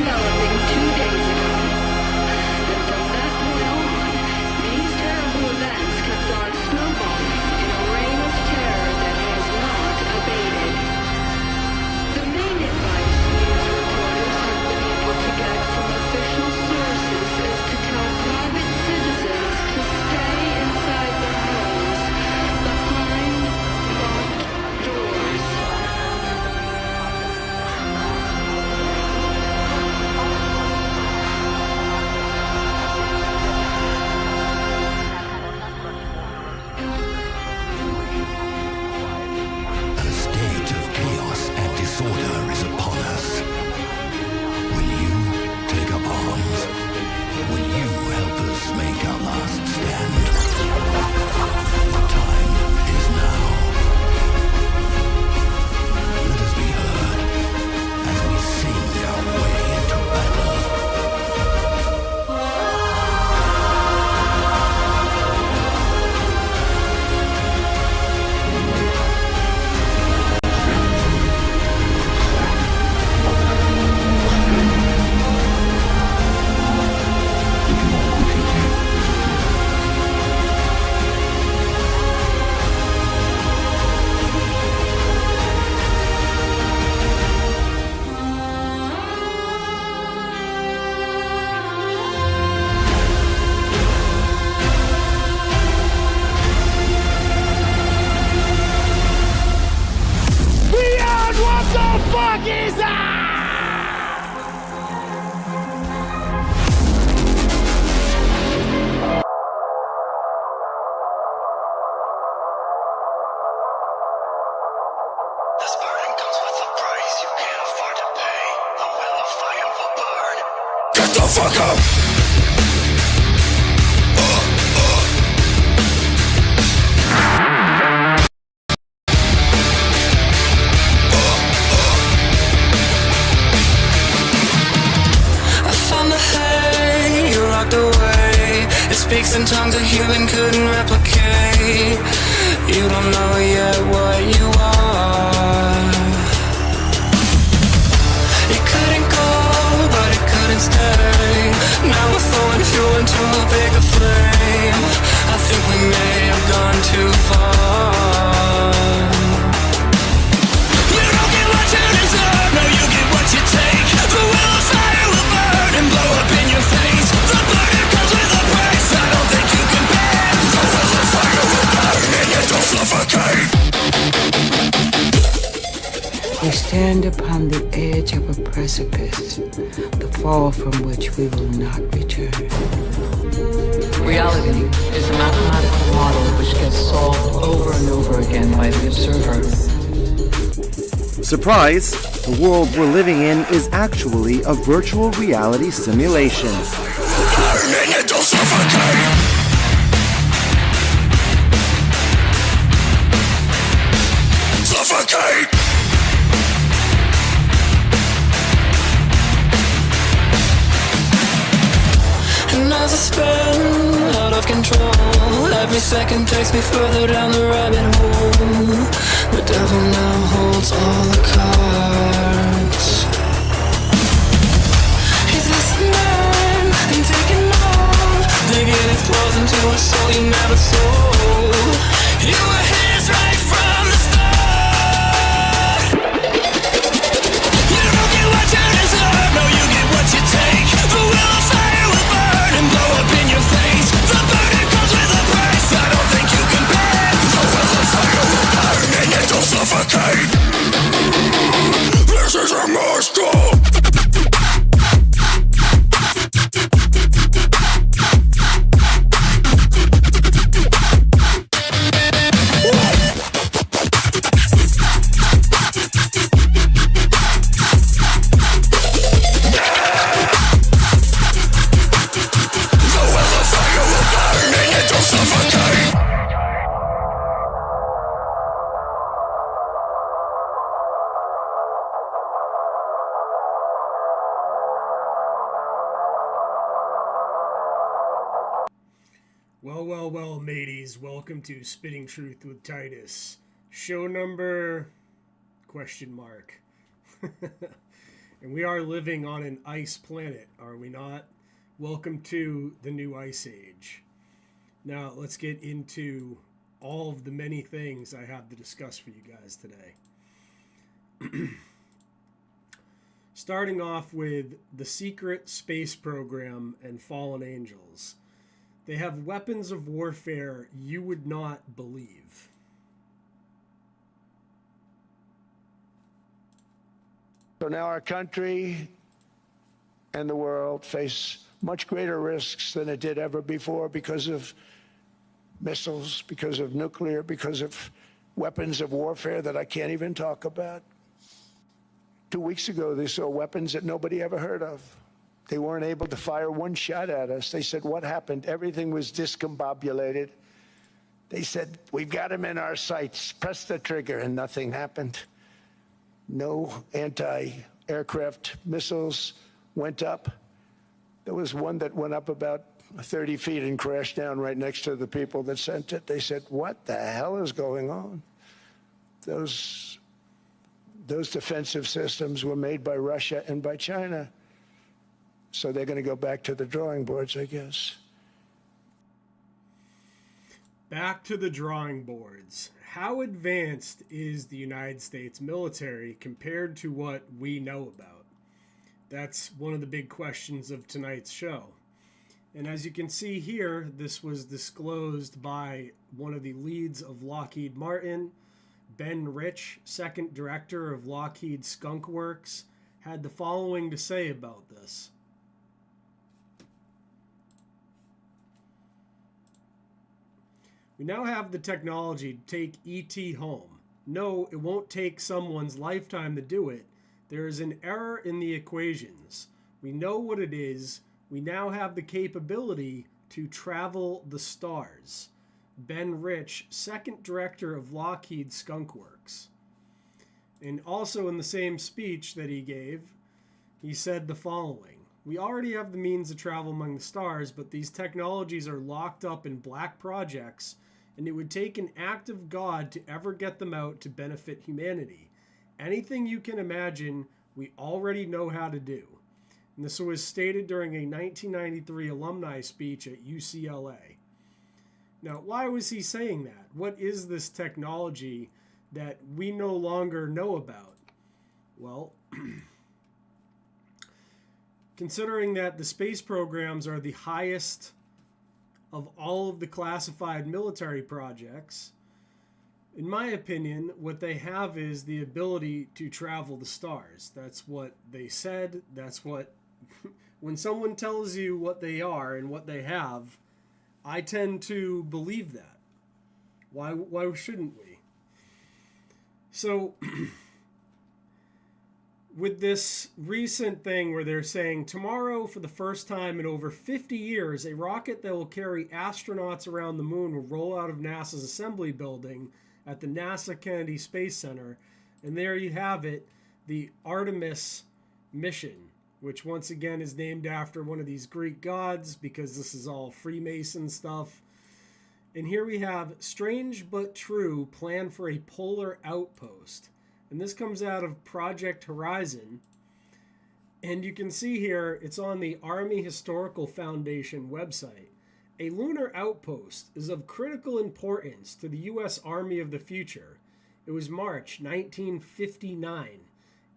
developing 2 days ago. And from that point on, these terrible events kept on snowballing in a reign of terror that has not abated. The main advice news reporters have been able to get from official sources is to tell private citizens to stay inside their homes, behind locked doors. A state of chaos and disorder is upon us. Will you take up arms? Will you help us make our last stand? The time is now. Let us be heard as we sing our way into battle. This burden comes with a price you can't afford to pay. The will of fire will burn. Get the fuck up! I found the hay, you rocked away. It speaks in tongues a human couldn't replicate. You don't know yet what you are. It couldn't go, but it couldn't stay. Now we're throwing fuel into a bigger flame. I think we may have gone too far. You don't get what you deserve, no, you get what you take. The will of fire will burn and blow up in your face. The burden comes with a price I don't think you can pay. The will of fire will burn and you don't suffocate. We stand upon the edge of a precipice, the fall from which we will not return. Reality is a mathematical model which gets solved over and over again by the observer. Surprise! The world we're living in is actually a virtual reality simulation. Burn and you don't suffocate. Suffocate! And as I spin out of control, every second takes me further down the rabbit hole. The devil now holds all the cards. He's listening and taking off, digging his claws into a soul you never sold. You were his right from the start. You don't get what you deserve, no, you get what you take. The will of fire will burn and blow up in your face. The burden comes with a price I don't think you can pay. The will of fire will burn and you don't suffocate. This is a must-go. Well, mateys, welcome to Spitting Truth with Titus. Show number... question mark. And we are living on an ice planet, are we not? Welcome to the new ice age. Now, let's get into all of the many things I have to discuss for you guys today. Starting off with the secret space program and fallen angels. They have weapons of warfare you would not believe. So now our country and the world face much greater risks than it did ever before because of missiles, because of nuclear, because of weapons of warfare that I can't even talk about. 2 weeks ago, they saw weapons that nobody ever heard of. They weren't able to fire one shot at us. They said, what happened? Everything was discombobulated. They said, we've got them in our sights. Press the trigger, and nothing happened. No anti-aircraft missiles went up. There was one that went up about 30 feet and crashed down right next to the people that sent it. They said, what the hell is going on? Those defensive systems were made by Russia and by China. So they're going to go back to the drawing boards, I guess. Back to the drawing boards. How advanced is the United States military compared to what we know about? That's one of the big questions of tonight's show. And as you can see here, this was disclosed by one of the leads of Lockheed Martin. Ben Rich, second director of Lockheed Skunk Works, had the following to say about this. We now have the technology to take ET home. No, it won't take someone's lifetime to do it. There is an error in the equations. We know what it is. We now have the capability to travel the stars. Ben Rich, second director of Lockheed Skunk Works. And also in the same speech that he gave, he said the following. We already have the means to travel among the stars, but these technologies are locked up in black projects, and it would take an act of God to ever get them out to benefit humanity. Anything you can imagine, we already know how to do. And this was stated during a 1993 alumni speech at UCLA. Now, why was he saying that? What is this technology that we no longer know about? Well, considering that the space programs are the highest of all of the classified military projects, in my opinion, what they have is the ability to travel the stars. That's what they said. That's what, when someone tells you what they are and what they have, I tend to believe that. Why shouldn't we? So, with this recent thing where they're saying tomorrow, for the first time in over 50 years, a rocket that will carry astronauts around the moon will roll out of NASA's assembly building at the NASA Kennedy Space Center. And there you have it, the Artemis mission, which once again is named after one of these Greek gods because this is all Freemason stuff. And here we have strange but true plan for a polar outpost. And this comes out of Project Horizon. And you can see here, it's on the Army Historical Foundation website. A lunar outpost is of critical importance to the U.S. Army of the future. It was March 1959,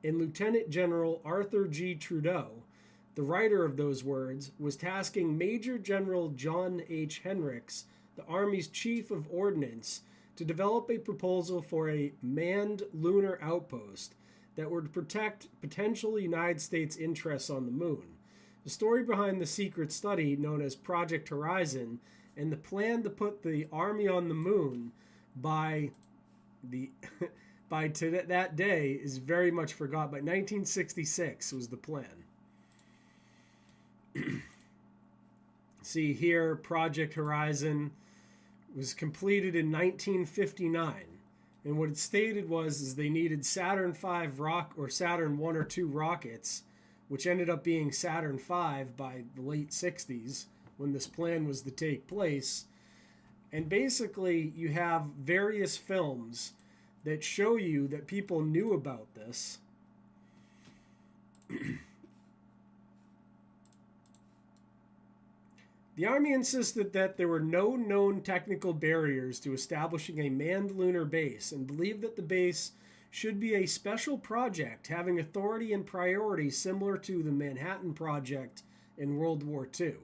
and Lieutenant General Arthur G. Trudeau, the writer of those words, was tasking Major General John H. Hendricks, the Army's Chief of Ordnance, to develop a proposal for a manned lunar outpost that would protect potential United States interests on the moon. The story behind the secret study known as Project Horizon and the plan to put the Army on the moon by that day is very much forgotten. By 1966 was the plan. See here, Project Horizon was completed in 1959, and what it stated was they needed Saturn V Saturn 1 or 2 rockets, which ended up being Saturn V by the late 60s when this plan was to take place. And basically you have various films that show you that people knew about this. The Army insisted that there were no known technical barriers to establishing a manned lunar base and believed that the base should be a special project having authority and priority similar to the Manhattan Project in World War II.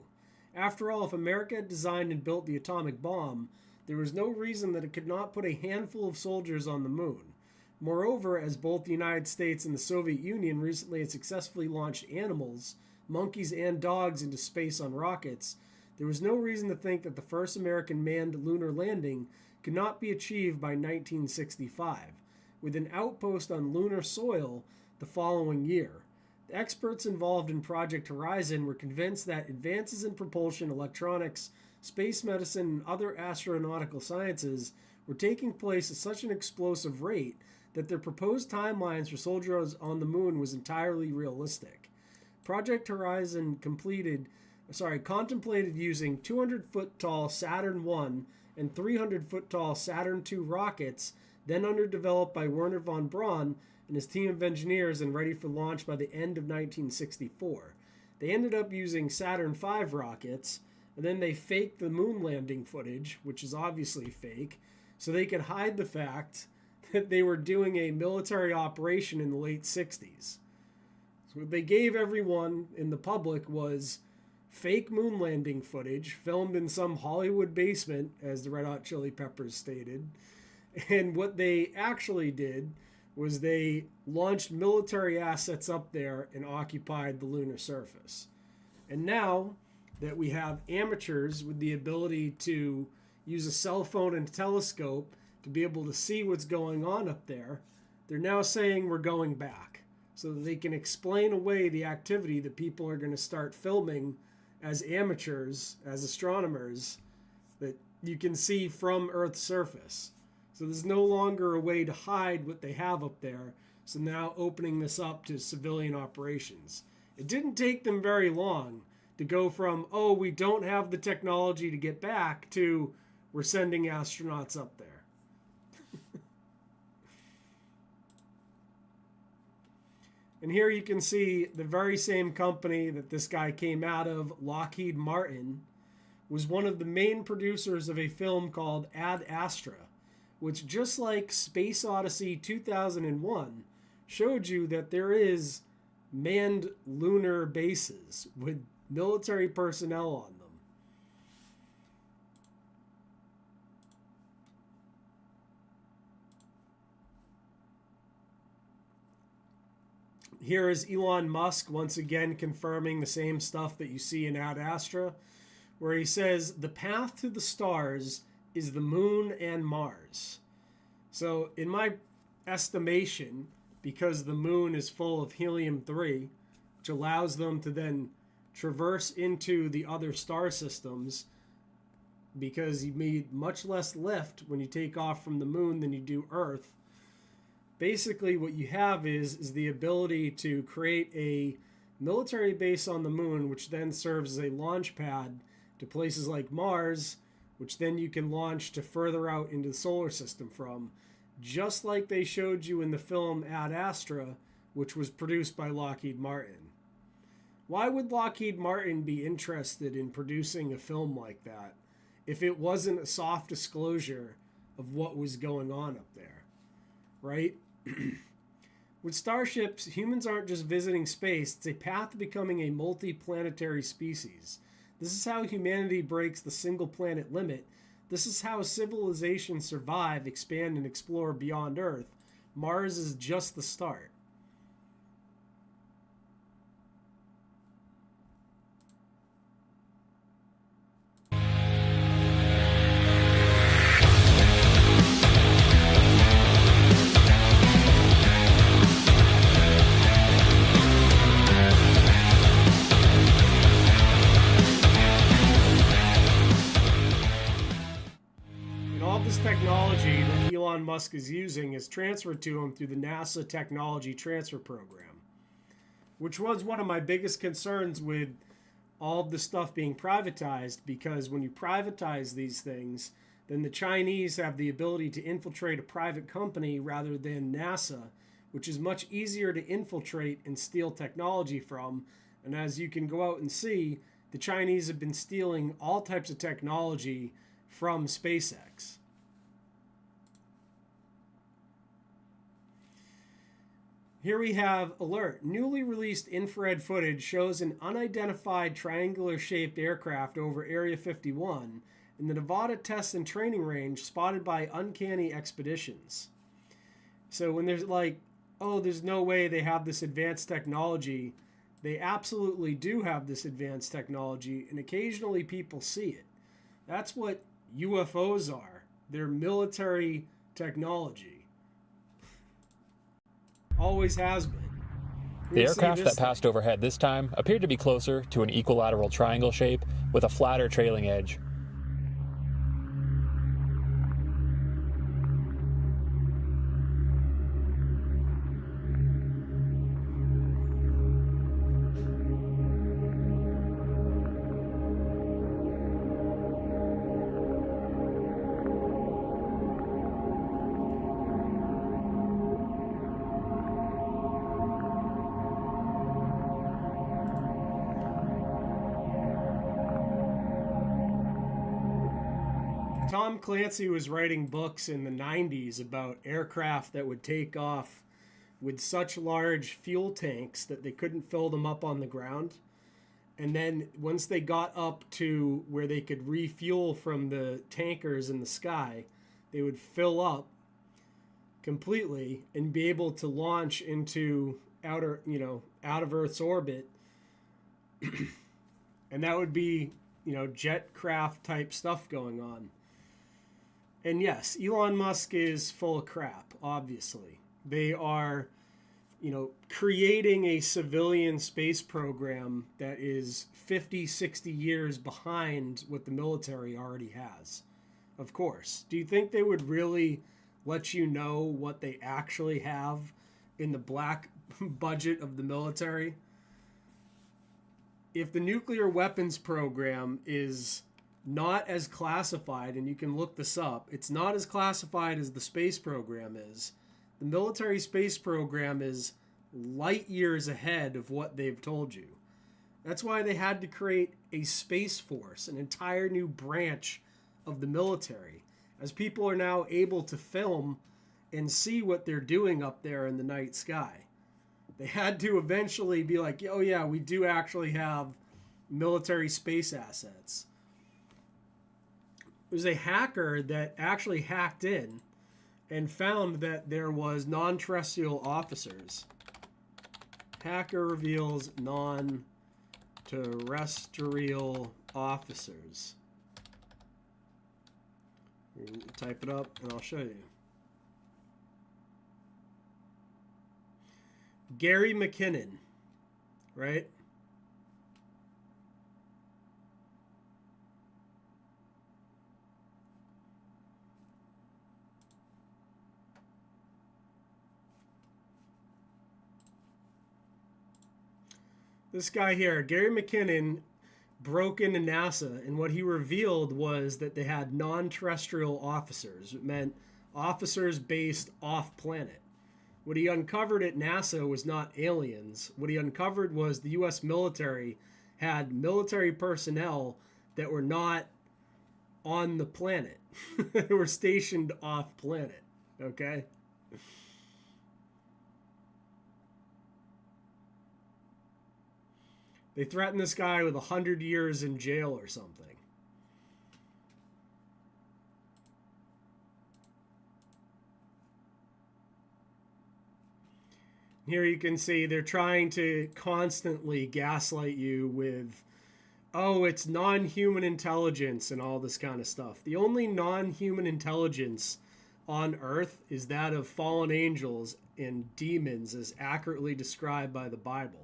After all, if America had designed and built the atomic bomb, there was no reason that it could not put a handful of soldiers on the moon. Moreover, as both the United States and the Soviet Union recently had successfully launched animals, monkeys and dogs, into space on rockets, there was no reason to think that the first American manned lunar landing could not be achieved by 1965, with an outpost on lunar soil the following year. The experts involved in Project Horizon were convinced that advances in propulsion, electronics, space medicine, and other astronautical sciences were taking place at such an explosive rate that their proposed timelines for soldiers on the moon was entirely realistic. Project Horizon contemplated using 200-foot tall Saturn I and 300-foot tall Saturn II rockets, then underdeveloped by Wernher von Braun and his team of engineers and ready for launch by the end of 1964. They ended up using Saturn V rockets, and then they faked the moon landing footage, which is obviously fake, so they could hide the fact that they were doing a military operation in the late 60s. So what they gave everyone in the public was fake moon landing footage filmed in some Hollywood basement, as the Red Hot Chili Peppers stated. And what they actually did was they launched military assets up there and occupied the lunar surface. And now that we have amateurs with the ability to use a cell phone and telescope to be able to see what's going on up there, they're now saying we're going back so that they can explain away the activity that people are going to start filming as amateurs, as astronomers, that you can see from Earth's surface. So there's no longer a way to hide what they have up there. So now opening this up to civilian operations. It didn't take them very long to go from, oh, we don't have the technology to get back, to we're sending astronauts up there. And here you can see the very same company that this guy came out of, Lockheed Martin, was one of the main producers of a film called Ad Astra, which, just like Space Odyssey 2001, showed you that there is manned lunar bases with military personnel on them. Here is Elon Musk once again confirming the same stuff that you see in Ad Astra, where he says the path to the stars is the moon and Mars. So in my estimation, because the moon is full of helium-3, which allows them to then traverse into the other star systems, because you need much less lift when you take off from the moon than you do Earth. Basically what you have is the ability to create a military base on the moon, which then serves as a launch pad to places like Mars, which then you can launch to further out into the solar system from, just like they showed you in the film Ad Astra, which was produced by Lockheed Martin. Why would Lockheed Martin be interested in producing a film like that if it wasn't a soft disclosure of what was going on up there, right? With starships, humans aren't just visiting space, it's a path to becoming a multi-planetary species. This is how humanity breaks the single planet limit. This is how civilizations survive, expand, and explore beyond Earth. Mars is just the start. Technology that Elon Musk is using is transferred to him through the NASA Technology Transfer Program, which was one of my biggest concerns with all of the stuff being privatized, because when you privatize these things, then the Chinese have the ability to infiltrate a private company rather than NASA, which is much easier to infiltrate and steal technology from. And as you can go out and see, the Chinese have been stealing all types of technology from SpaceX. Here we have alert. Newly released infrared footage shows an unidentified triangular-shaped aircraft over Area 51 in the Nevada Test and Training Range spotted by Uncanny Expeditions. So when there's like, oh, there's no way they have this advanced technology, they absolutely do have this advanced technology, and occasionally people see it. That's what UFOs are. They're military technology. Always has been. The aircraft that passed overhead this time appeared to be closer to an equilateral triangle shape with a flatter trailing edge. Tom Clancy was writing books in the 90s about aircraft that would take off with such large fuel tanks that they couldn't fill them up on the ground. And then once they got up to where they could refuel from the tankers in the sky, they would fill up completely and be able to launch into out of Earth's orbit. And that would be, jet craft type stuff going on. And yes, Elon Musk is full of crap, obviously. They are, creating a civilian space program that is 50, 60 years behind what the military already has. Of course. Do you think they would really let you know what they actually have in the black budget of the military? If the nuclear weapons program is not as classified, and you can look this up, it's not as classified as the space program is. The military space program is light years ahead of what they've told you. That's why they had to create a space force, an entire new branch of the military, as people are now able to film and see what they're doing up there in the night sky. They had to eventually be like, oh yeah, we do actually have military space assets. It was a hacker that actually hacked in and found that there was non-terrestrial officers. Hacker reveals non-terrestrial officers. Type it up and I'll show you. Gary McKinnon, right? This guy here, Gary McKinnon, broke into NASA, and what he revealed was that they had non-terrestrial officers. It meant officers based off-planet. What he uncovered at NASA was not aliens. What he uncovered was the U.S. military had military personnel that were not on the planet. They were stationed off-planet, okay? They threatened this guy with 100 years in jail or something. Here you can see they're trying to constantly gaslight you with, oh, it's non-human intelligence and all this kind of stuff. The only non-human intelligence on Earth is that of fallen angels and demons as accurately described by the Bible.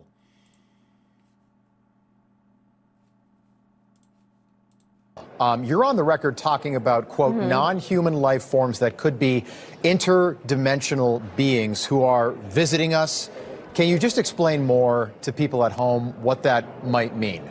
You're on the record talking about, quote, non-human life forms that could be interdimensional beings who are visiting us. Can you just explain more to people at home what that might mean?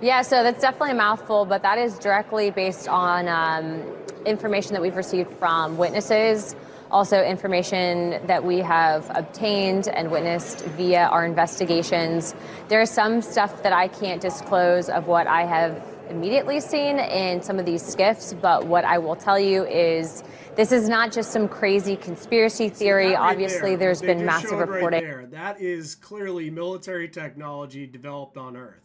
Yeah, so that's definitely a mouthful, but that is directly based on information that we've received from witnesses also information that we have obtained and witnessed via our investigations. There is some stuff that I can't disclose of what I have immediately seen in some of these skiffs, but what I will tell you is this is not just some crazy conspiracy theory. Obviously, there's been massive reporting. Right there. That is clearly military technology developed on Earth,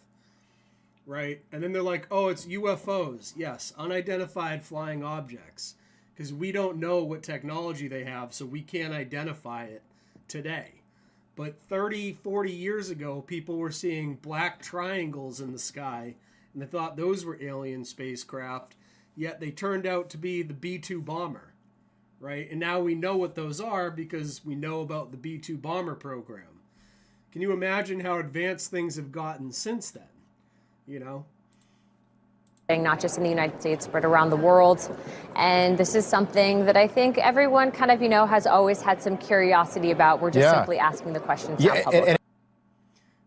right? And then they're like, oh, it's UFOs. Yes, unidentified flying objects, because we don't know what technology they have, so we can't identify it today. But 30, 40 years ago, people were seeing black triangles in the sky, and they thought those were alien spacecraft, yet they turned out to be the B-2 bomber, right? And now we know what those are because we know about the B-2 bomber program. Can you imagine how advanced things have gotten since then? You know? Not just in the United States, but around the world. And this is something that I think everyone kind of, has always had some curiosity about. We're just simply asking the questions now publicly.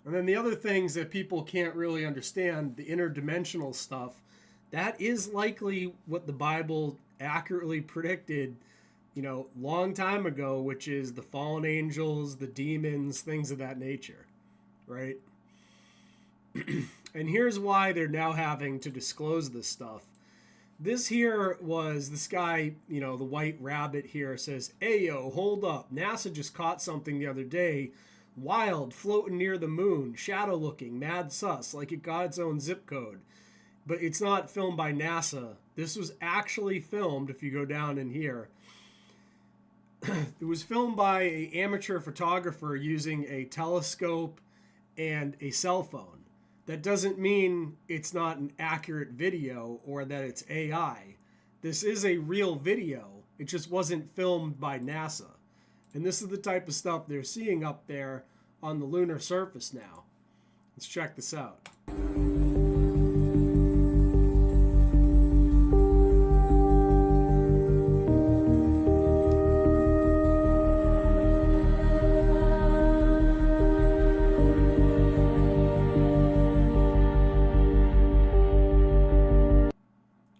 And then the other things that people can't really understand, the interdimensional stuff, that is likely what the Bible accurately predicted, long time ago, which is the fallen angels, the demons, things of that nature, right? And here's why they're now having to disclose this stuff. This guy, the white rabbit here says, "Ayo, hold up. NASA just caught something the other day. Wild, floating near the moon, shadow looking, mad sus, like it got its own zip code." But it's not filmed by NASA. This was actually filmed, if you go down in here. It was filmed by an amateur photographer using a telescope and a cell phone. That doesn't mean it's not an accurate video or that it's AI. This is a real video. It just wasn't filmed by NASA. And this is the type of stuff they're seeing up there on the lunar surface now. Let's check this out.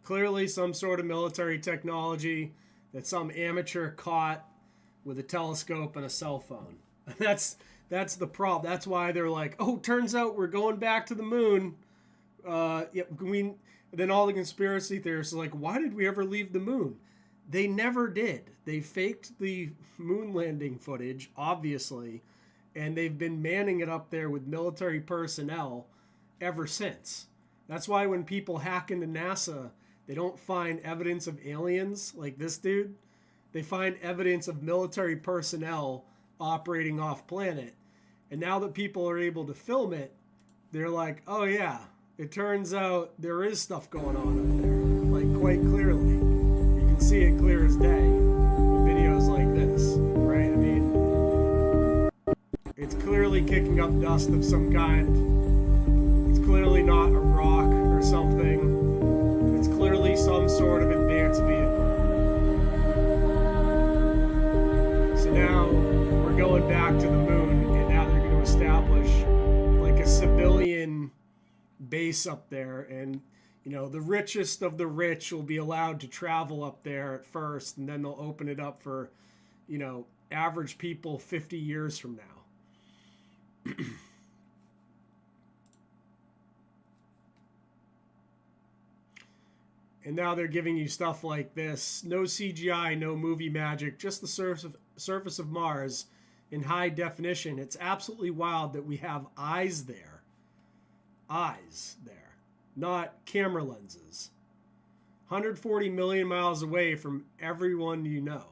Clearly some sort of military technology that some amateur caught with a telescope and a cell phone. That's the problem. That's why they're like, oh, turns out we're going back to the moon. Then all the conspiracy theorists are like, why did we ever leave the moon? They never did. They faked the moon landing footage, obviously, and they've been manning it up there with military personnel ever since. That's why when people hack into NASA, they don't find evidence of aliens like this dude. They find evidence of military personnel operating off planet. And now that people are able to film it, they're like, oh yeah, it turns out there is stuff going on up there, like quite clearly. You can see it clear as day with videos like this, right? I mean, it's clearly kicking up dust of some kind. It's clearly not a rock or something. It's clearly some sort of advanced vehicle. So now we're going back to the moon, and now they're going to establish like a civilian base up there, and the richest of the rich will be allowed to travel up there at first, and then they'll open it up for average people 50 years from now. And now they're giving you stuff like this. No CGI, no movie magic, just the surface of Mars in high definition. It's absolutely wild that we have eyes there. Eyes there. Not camera lenses. 140 million miles away from everyone you know.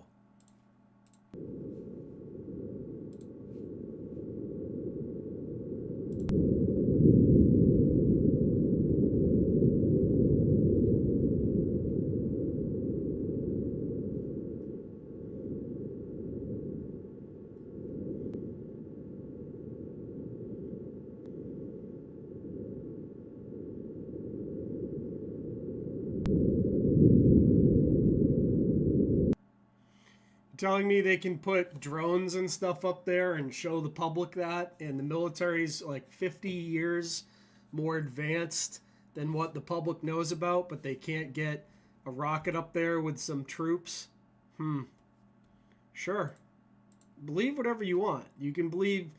Telling me they can put drones and stuff up there and show the public that, and the military's like 50 years more advanced than what the public knows about, but they can't get a rocket up there with some troops? Sure. Believe whatever you want. You can believe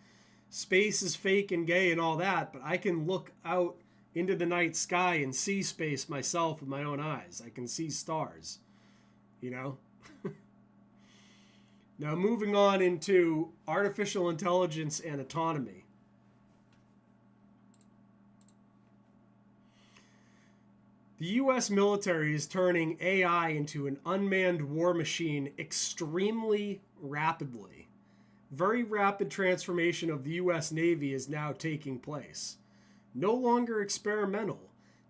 space is fake and gay and all that, but I can look out into the night sky and see space myself with my own eyes. I can see stars, you know? Now, moving on into artificial intelligence and autonomy. The U.S. military is turning AI into an unmanned war machine extremely rapidly. Very rapid transformation of the U.S. Navy is now taking place. No longer experimental.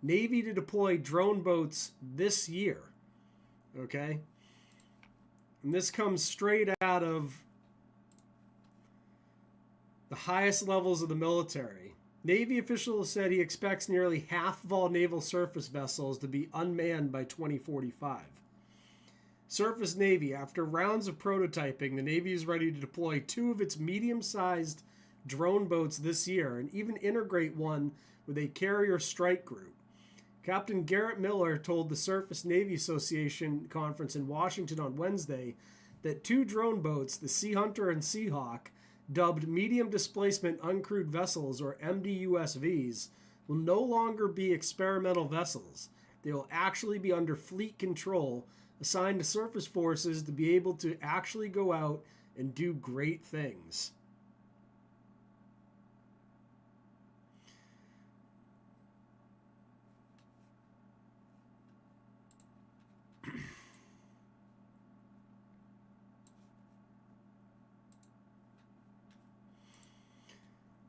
Navy to deploy drone boats this year. Okay? And this comes straight out of the highest levels of the military. Navy officials said he expects nearly half of all naval surface vessels to be unmanned by 2045. Surface Navy, after rounds of prototyping, the Navy is ready to deploy 2 of its medium-sized drone boats this year and even integrate one with a carrier strike group. Captain Garrett Miller told the Surface Navy Association conference in Washington on Wednesday that 2 drone boats, the Sea Hunter and Seahawk, dubbed Medium Displacement Uncrewed Vessels, or MDUSVs, will no longer be experimental vessels. They will actually be under fleet control, assigned to surface forces to be able to actually go out and do great things.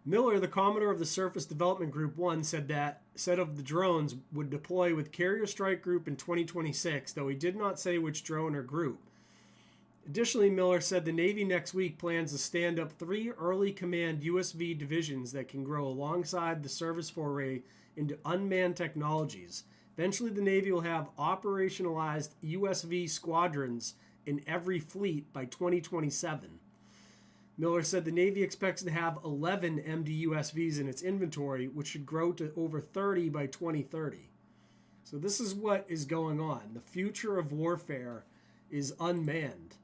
Miller, the Commodore of the Surface Development Group 1, said of the drones would deploy with Carrier Strike Group in 2026, though he did not say which drone or group. Additionally, Miller said the Navy next week plans to stand up 3 early command USV divisions that can grow alongside the service foray into unmanned technologies. Eventually, the Navy will have operationalized USV squadrons in every fleet by 2027. Miller said the Navy expects to have 11 MDUSVs in its inventory, which should grow to over 30 by 2030. So this is what is going on. The future of warfare is unmanned.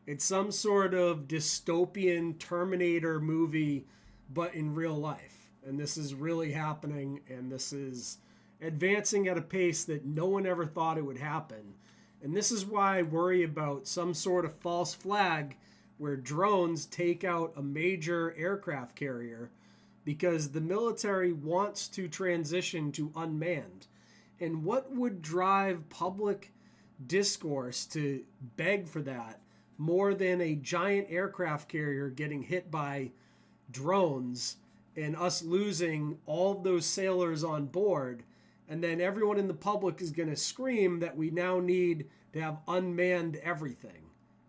It's some sort of dystopian Terminator movie, but in real life. And this is really happening, and this is advancing at a pace that no one ever thought it would happen. And this is why I worry about some sort of false flag where drones take out a major aircraft carrier, because the military wants to transition to unmanned. And what would drive public discourse to beg for that more than a giant aircraft carrier getting hit by drones and us losing all of those sailors on board, and then everyone in the public is going to scream that we now need to have unmanned everything.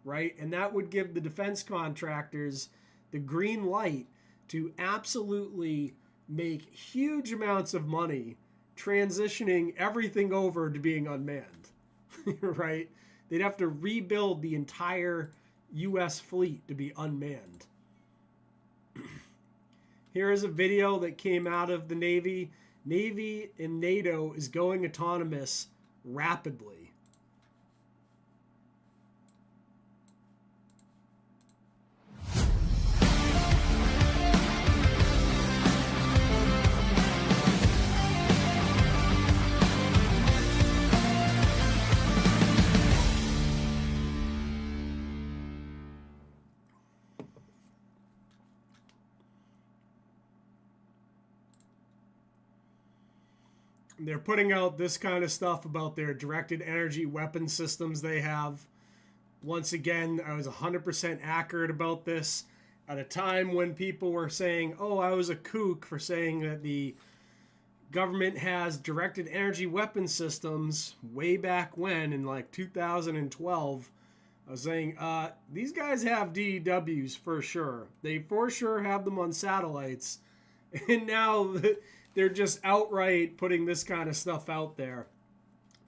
Right? And that would give the defense contractors the green light to absolutely make huge amounts of money transitioning everything over to being unmanned. Right? They'd have to rebuild the entire U.S. fleet to be unmanned. Here is a video that came out of the Navy. Navy and NATO is going autonomous rapidly. They're putting out this kind of stuff about their directed energy weapon systems they have. Once again, I was 100% accurate about this at a time when people were saying, oh, I was a kook for saying that the government has directed energy weapon systems way back when, in like 2012. I was saying, these guys have DEWs for sure. They for sure have them on satellites. And now they're just outright putting this kind of stuff out there.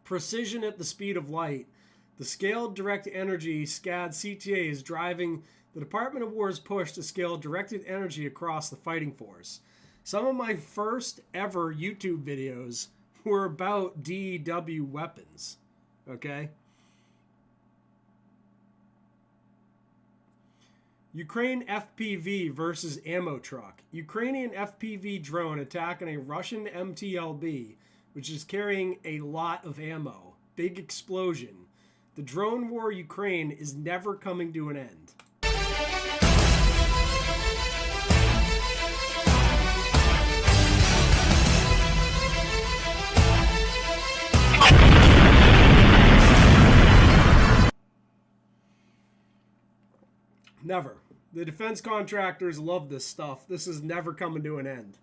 Precision at the speed of light. The Scaled Direct Energy SCAD CTA is driving the Department of War's push to scale directed energy across the fighting force. Some of my first ever YouTube videos were about DEW weapons. Okay? Ukraine FPV versus ammo truck. Ukrainian FPV drone attacking a Russian MTLB, which is carrying a lot of ammo. Big explosion. The drone war Ukraine is never coming to an end. Never. The defense contractors love this stuff. This is never coming to an end.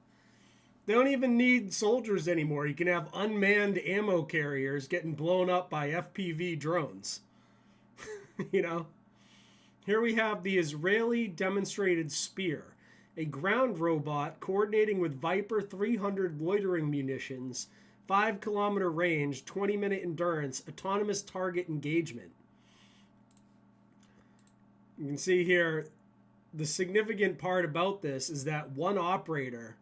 They don't even need soldiers anymore. You can have unmanned ammo carriers getting blown up by FPV drones. You know? Here we have the Israeli demonstrated Spear, a ground robot coordinating with Viper 300 loitering munitions, 5-kilometer range, 20-minute endurance, autonomous target engagement. You can see here, the significant part about this is that one operator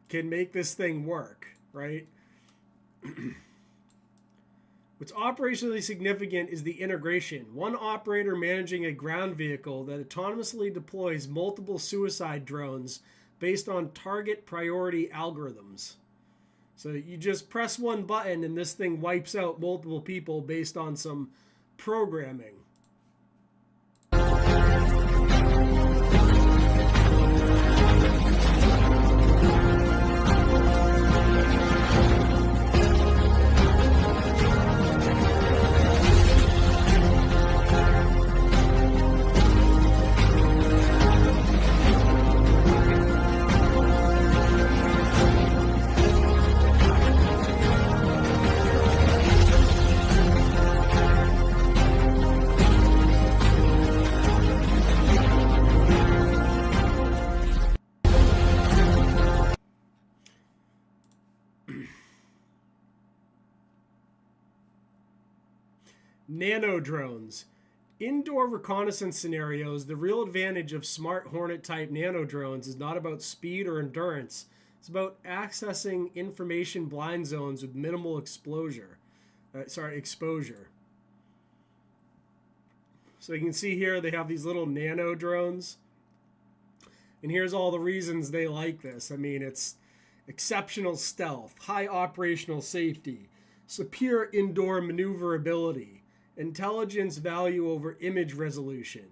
can make this thing work, right? What's operationally significant is the integration. One operator managing a ground vehicle that autonomously deploys multiple suicide drones based on target priority algorithms. So you just press one button and this thing wipes out multiple people based on some programming. Nano drones. Indoor reconnaissance scenarios, the real advantage of smart Hornet-type nano drones is not about speed or endurance. It's about accessing information blind zones with minimal exposure. So you can see here they have these little nano drones. And here's all the reasons they like this. I mean, it's exceptional stealth, high operational safety, superior indoor maneuverability, intelligence value over image resolution.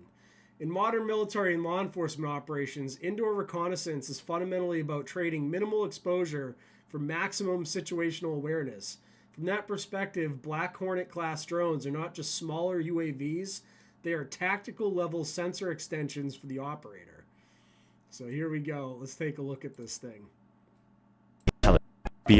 In modern military and law enforcement operations, indoor reconnaissance is fundamentally about trading minimal exposure for maximum situational awareness. From that perspective, Black Hornet class drones are not just smaller UAVs, they are tactical level sensor extensions for the operator. So here we go. Let's take a look at this thing.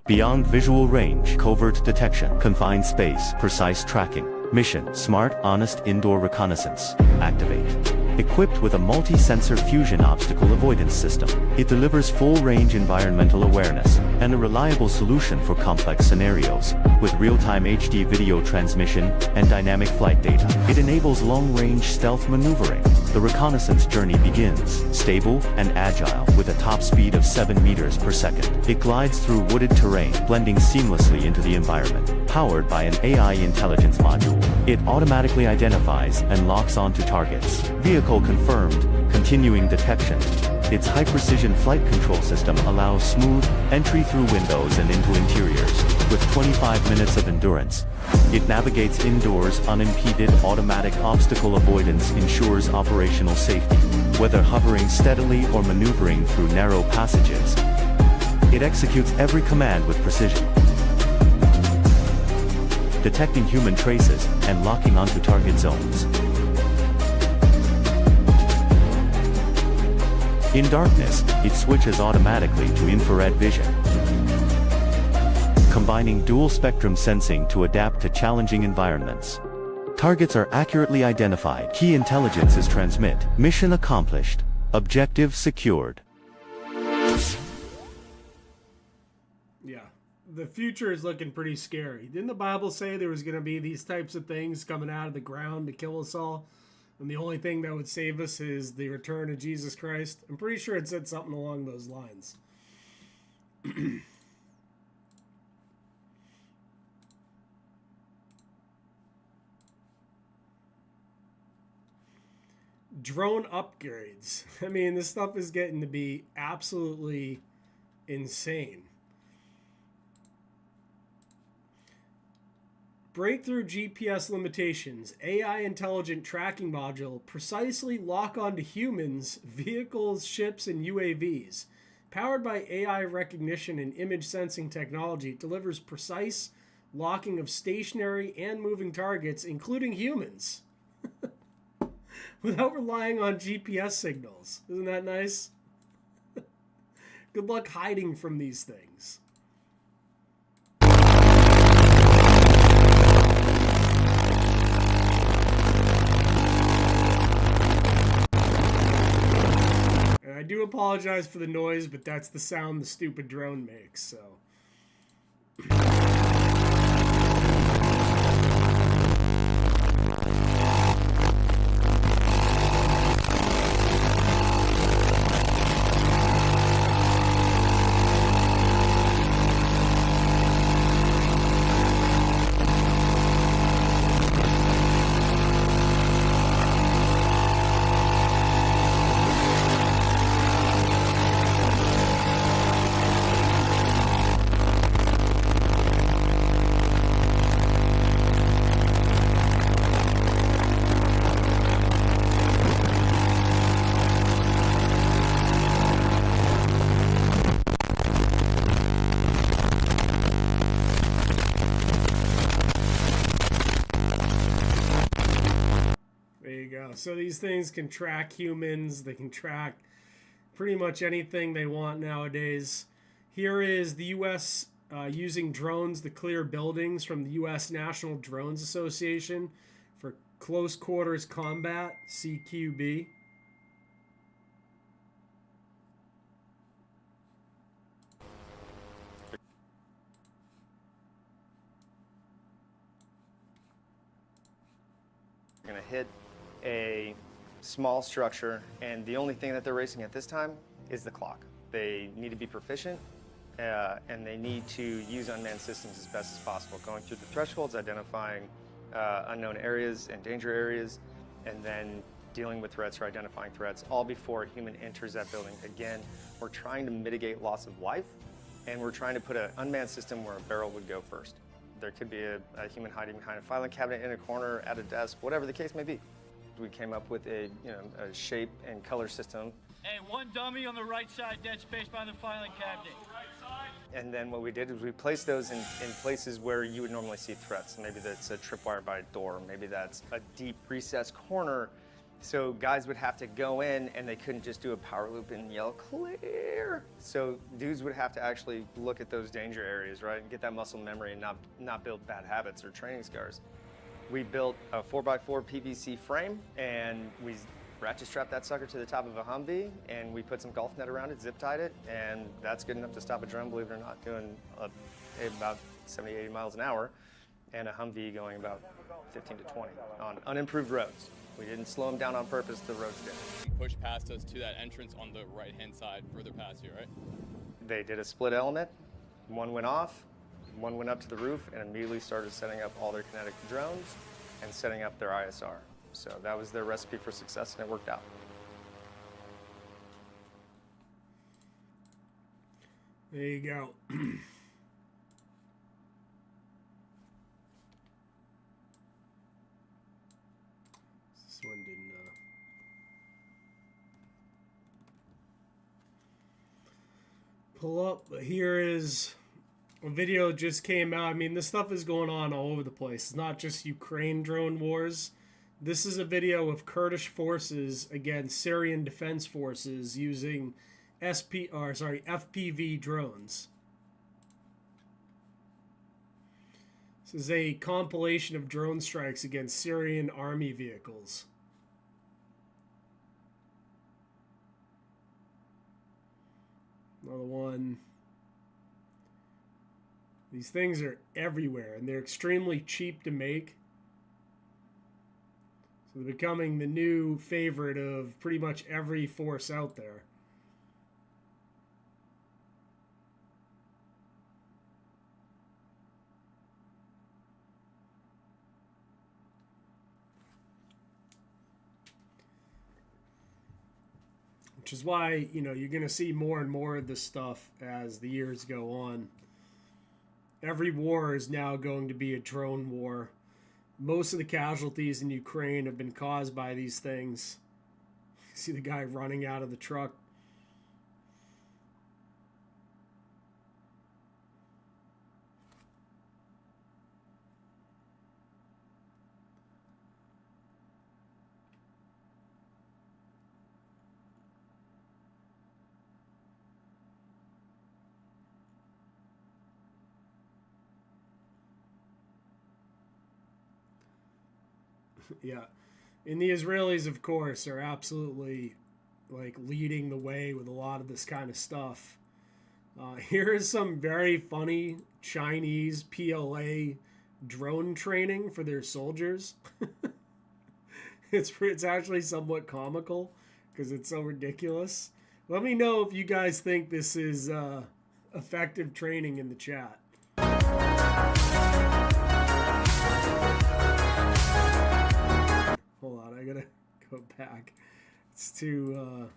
Beyond visual range, covert detection, confined space, precise tracking. Mission: Smart, Honest Indoor Reconnaissance. Activate. Equipped with a multi-sensor fusion obstacle avoidance system, it delivers full-range environmental awareness and a reliable solution for complex scenarios. With real-time HD video transmission and dynamic flight data, it enables long-range stealth maneuvering. The reconnaissance journey begins, stable and agile, with a top speed of 7 meters per second. It glides through wooded terrain, blending seamlessly into the environment. Powered by an AI intelligence module, it automatically identifies and locks onto targets. Vehicle confirmed, continuing detection. Its high-precision flight control system allows smooth entry through windows and into interiors. With 25 minutes of endurance, it navigates indoors unimpeded. Automatic obstacle avoidance ensures operational safety. Whether hovering steadily or maneuvering through narrow passages, it executes every command with precision, detecting human traces and locking onto target zones. In darkness, it switches automatically to infrared vision, combining dual-spectrum sensing to adapt to challenging environments. Targets are accurately identified. Key intelligence is transmit. Mission accomplished. Objective secured. Yeah, the future is looking pretty scary. Didn't the Bible say there was going to be these types of things coming out of the ground to kill us all? And the only thing that would save us is the return of Jesus Christ? I'm pretty sure it said something along those lines. Drone upgrades. I mean, this stuff is getting to be absolutely insane. Breakthrough GPS limitations. AI intelligent tracking module precisely lock onto humans, vehicles, ships, and UAVs. Powered by AI recognition and image sensing technology, it delivers precise locking of stationary and moving targets, including humans, without relying on GPS signals. Isn't that nice? Good luck hiding from these things. And I do apologize for the noise, but that's the sound the stupid drone makes, so. So these things can track humans. They can track pretty much anything they want nowadays. Here is the U.S. Using drones to clear buildings from the U.S. National Drones Association for close quarters combat, CQB. We're going to hit a small structure, and the only thing that they're racing at this time is the clock. They need to be proficient, and they need to use unmanned systems as best as possible, going through the thresholds, identifying unknown areas and danger areas, and then dealing with threats or identifying threats, all before a human enters that building. Again, we're trying to mitigate loss of life, and we're trying to put an unmanned system where a barrel would go first. There could be a human hiding behind a filing cabinet, in a corner, at a desk, whatever the case may be. We came up with a shape and color system. Hey, one dummy on the right side, dead space behind the filing cabinet. And then what we did is we placed those in places where you would normally see threats. Maybe that's a tripwire by a door, maybe that's a deep recessed corner. So guys would have to go in, and they couldn't just do a power loop and yell clear. So dudes would have to actually look at those danger areas, right, and get that muscle memory and not build bad habits or training scars. We built a 4x4 PVC frame, and we ratchet strapped that sucker to the top of a Humvee, and we put some golf net around it, zip tied it, and that's good enough to stop a drone, believe it or not, doing about 70, 80 miles an hour, and a Humvee going about 15 to 20 on unimproved roads. We didn't slow them down on purpose, the roads did. Push past us to that entrance on the right-hand side, further past you, right? They did a split element. One went off, one went up to the roof, and immediately started setting up all their kinetic drones and setting up their ISR. So that was their recipe for success, and it worked out. There you go. This one didn't. Pull up. Here is a video just came out. I mean, this stuff is going on all over the place. It's not just Ukraine drone wars. This is a video of Kurdish forces against Syrian defense forces using FPV drones. This is a compilation of drone strikes against Syrian army vehicles. Another one. These things are everywhere, and they're extremely cheap to make. So they're becoming the new favorite of pretty much every force out there. Which is why, you know, you're going to see more and more of this stuff as the years go on. Every war is now going to be a drone war. Most of the casualties in Ukraine have been caused by these things. You see the guy running out of the truck. Yeah. And the Israelis, of course, are absolutely like leading the way with a lot of this kind of stuff. Here is some very funny Chinese PLA drone training for their soldiers. It's actually somewhat comical because it's so ridiculous. Let me know if you guys think this is effective training in the chat. Hold on, I gotta go back. It's two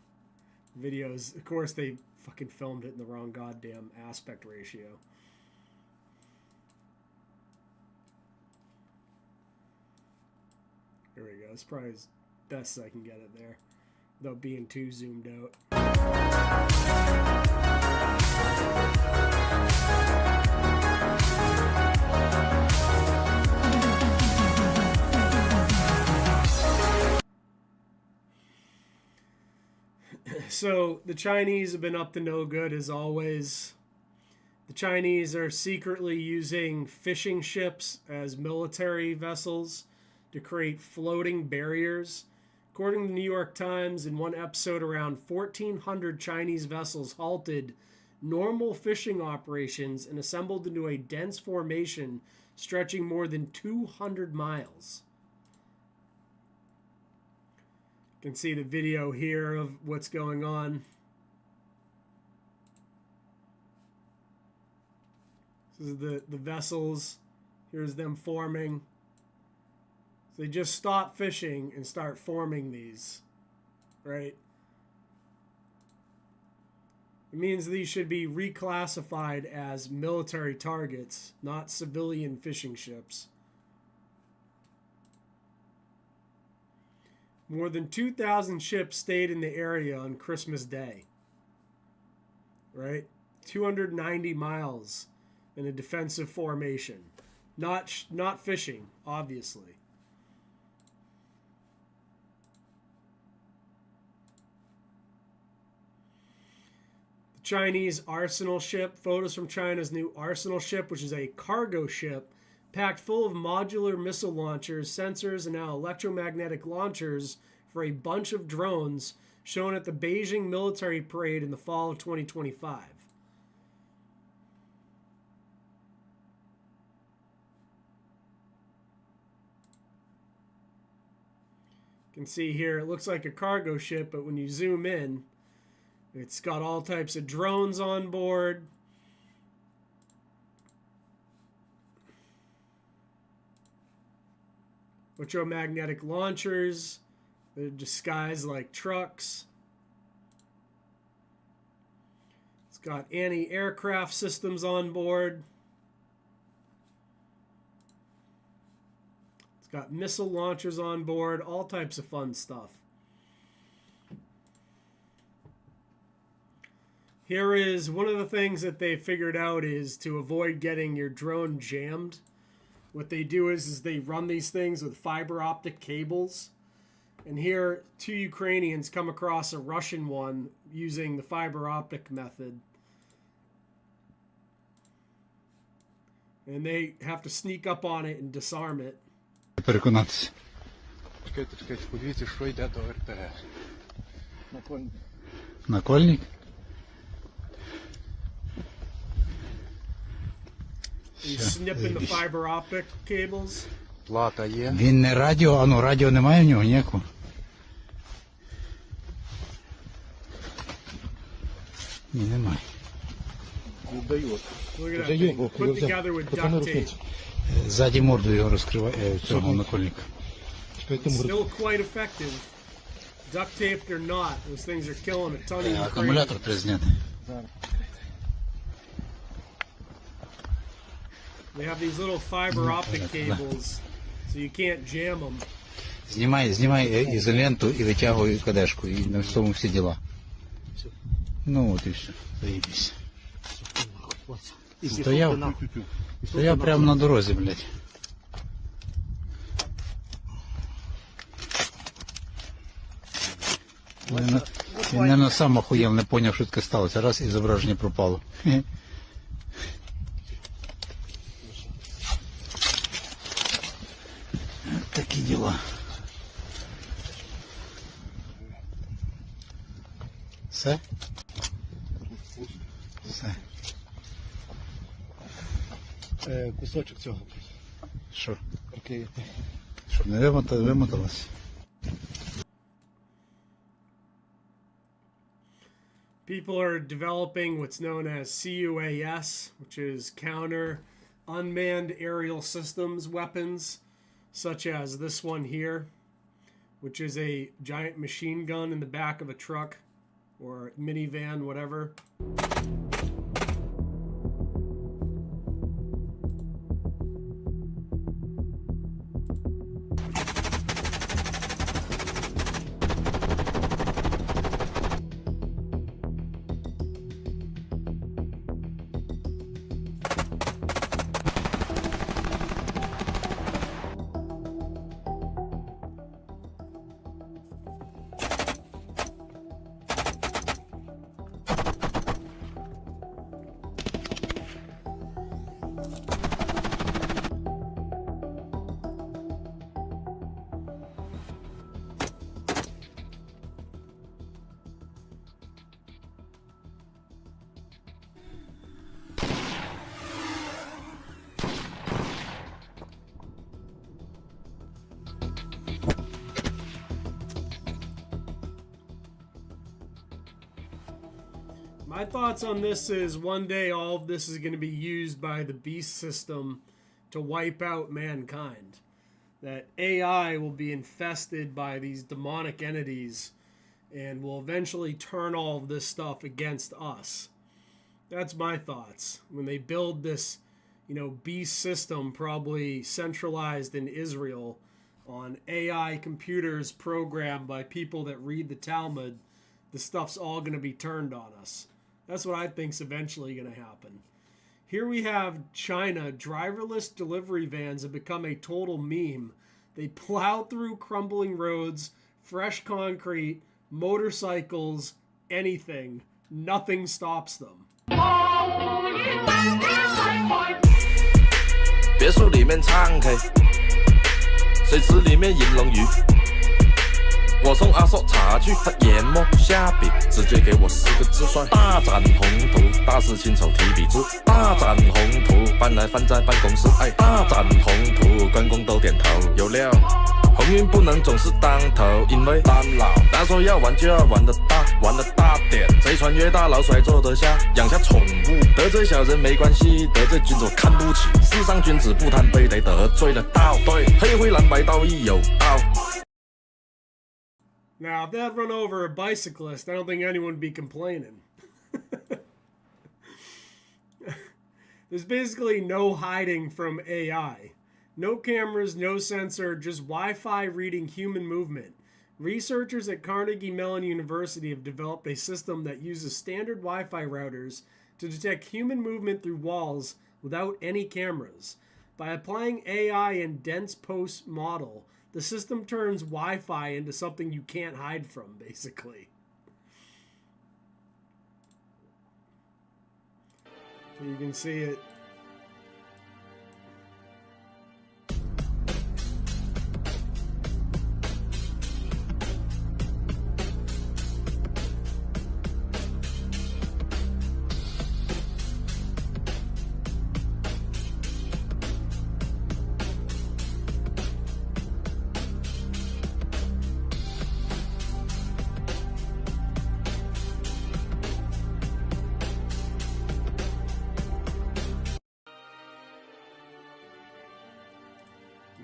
videos. Of course, they fucking filmed it in the wrong goddamn aspect ratio. Here we go. It's probably as best as I can get it there without being too zoomed out. So the Chinese have been up to no good as always. The Chinese are secretly using fishing ships as military vessels to create floating barriers. According to the New York Times, in one episode, around 1,400 Chinese vessels halted normal fishing operations and assembled into a dense formation stretching more than 200 miles. You can see the video here of what's going on. This is the vessels. Here's them forming. So they just stop fishing and start forming these, right? It means these should be reclassified as military targets, not civilian fishing ships. More than 2,000 ships stayed in the area on Christmas Day. Right? 290 miles in a defensive formation. Not fishing, obviously. The Chinese Arsenal ship. Photos from China's new Arsenal ship, which is a cargo ship packed full of modular missile launchers, sensors, and now electromagnetic launchers for a bunch of drones shown at the Beijing military parade in the fall of 2025. You can see here, it looks like a cargo ship, but when you zoom in, it's got all types of drones on board. Electromagnetic launchers. They're disguised like trucks. It's got anti-aircraft systems on board. It's got missile launchers on board. All types of fun stuff. Here is one of the things that they figured out is to avoid getting your drone jammed. What they do is they run these things with fiber optic cables. And here, two Ukrainians come across a Russian one using the fiber optic method. And they have to sneak up on it and disarm it. Переконатися. Чекайте, подивіться, що йде до РТГ. Накольник. Накольник? You snipping the fiber optic cables. Плата є. Він не радіо, а ну радіо немає в нього ніякого. Ні, немає. Look at that thing. Put together with duct tape. Ззаді морду його розкриває, цього накольника. Still quite effective. Duct taped or not, those things are killing a ton of Ukrainians. Акумулятор треба зняти. They have these little fiber optic cables, so you can't jam them. Знімай ізоленту і витягуй кадешку, і на всьому всі діла. Ну от і все. Заїбись. Стояв прямо на дорозі, блядь. Він, наверное, сам охуєв, не поняв, що таке сталося. Раз, і зображення пропало. Такі діла. Все? Все. Кусочок цього. Що? Окей. Щоб не вимоталось. People are developing what's known as CUAS, which is counter unmanned aerial systems weapons, such as this one here, which is a giant machine gun in the back of a truck or minivan, whatever. My thoughts on this is one day all of this is going to be used by the beast system to wipe out mankind. That AI will be infested by these demonic entities and will eventually turn all of this stuff against us. That's my thoughts. When they build this, beast system probably centralized in Israel on AI computers programmed by people that read the Talmud, the stuff's all going to be turned on us. That's what I think's eventually going to happen. Here we have China. Driverless delivery vans have become a total meme. They plow through crumbling roads, fresh concrete, motorcycles, anything. Nothing stops them. 别墅里面唱 K， 水池里面饮龙鱼。我送阿硕茶去，他研磨下笔，直接给我4个字算大展宏图。大事亲手提笔字，大展宏图，搬来翻在办公室，哎，大展宏图，关公都点头，有料。鸿运不能总是当头，因为当老。他说要玩就要玩得大，玩得大点。贼船越大，老甩坐得下，养下宠物。得罪小人没关系，得罪君主看不起。世上君子不贪杯，得得罪了道。对，黑灰蓝白道义有道。 Now, if that run over a bicyclist, I don't think anyone would be complaining. There's basically no hiding from AI. No cameras, no sensor, just Wi-Fi reading human movement. Researchers at Carnegie Mellon University have developed a system that uses standard Wi-Fi routers to detect human movement through walls without any cameras. By applying AI and dense post model, the system turns Wi-Fi into something you can't hide from, basically. You can see it.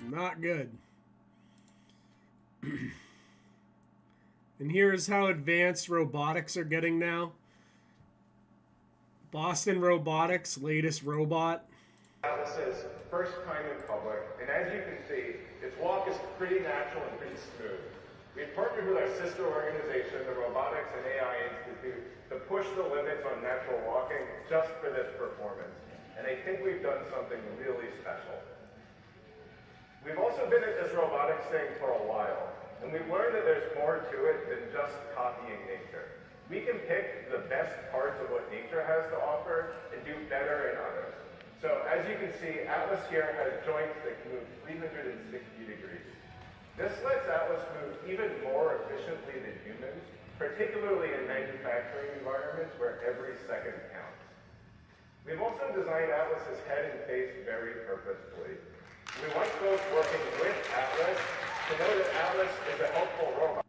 Not good. And here's how advanced robotics are getting now. Boston Robotics, latest robot. Atlas's first time in public, and as you can see, its walk is pretty natural and pretty smooth. We've partnered with our sister organization, the Robotics and AI Institute, to push the limits on natural walking just for this performance. And I think we've done something really special. We've also been at this robotics thing for a while, and we've learned that there's more to it than just copying nature. We can pick the best parts of what nature has to offer and do better in others. So as you can see, Atlas here has joints that can move 360 degrees. This lets Atlas move even more efficiently than humans, particularly in manufacturing environments where every second counts. We've also designed Atlas's head and face very purposefully. We want folks working with Atlas to know that Atlas is a helpful robot.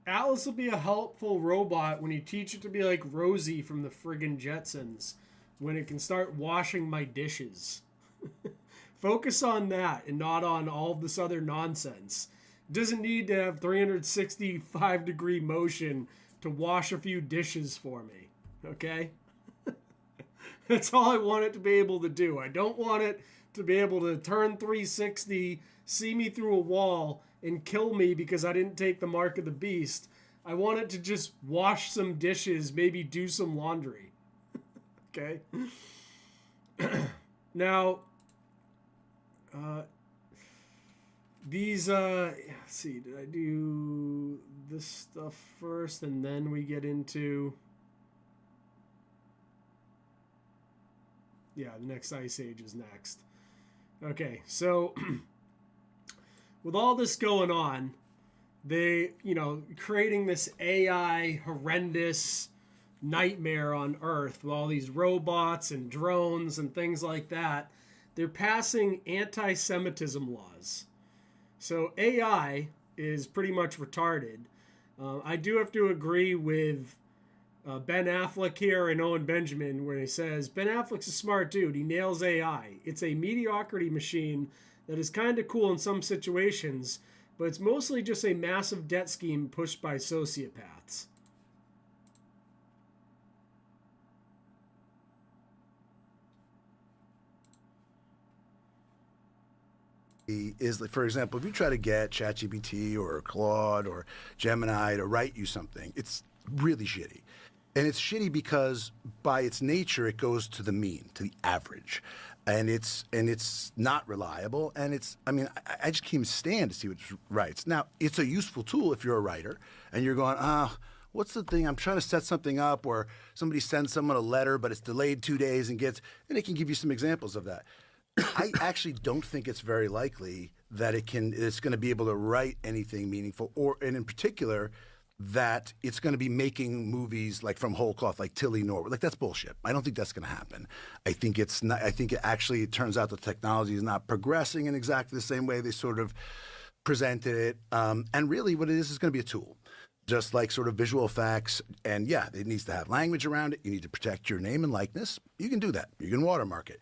Atlas will be a helpful robot when you teach it to be like Rosie from the friggin' Jetsons, when it can start washing my dishes. Focus on that and not on all of this other nonsense. It doesn't need to have 365-degree motion to wash a few dishes for me, okay? That's all I want it to be able to do. I don't want it to be able to turn 360, see me through a wall, and kill me because I didn't take the mark of the beast. I want it to just wash some dishes, maybe do some laundry. Okay? Now, these, let's see, did I do this stuff first and then we get into... Yeah, the next ice age is next. Okay, so with all this going on, they, creating this AI horrendous nightmare on Earth with all these robots and drones and things like that, they're passing anti-Semitism laws. So AI is pretty much retarded. I do have to agree with Ben Affleck here and Owen Benjamin, where he says, Ben Affleck's a smart dude. He nails AI. It's a mediocrity machine that is kind of cool in some situations, but it's mostly just a massive debt scheme pushed by sociopaths. Is, for example, if you try to get ChatGPT or Claude or Gemini to write you something, it's really shitty. And it's shitty because by its nature, it goes to the mean, to the average. And it's not reliable. And I just can't even stand to see what it writes. Now, it's a useful tool if you're a writer and you're going, what's the thing? I'm trying to set something up, or somebody sends someone a letter, but it's delayed 2 days and it can give you some examples of that. I actually don't think it's very likely that it's going to be able to write anything meaningful, and in particular, that it's going to be making movies like from whole cloth, like Tilly Norwood. Like, that's bullshit. I don't think that's going to happen. I think it's not. I think it turns out the technology is not progressing in exactly the same way they sort of presented it. And really, what it is going to be a tool, just like sort of visual effects. And yeah, it needs to have language around it. You need to protect your name and likeness. You can do that. You can watermark it.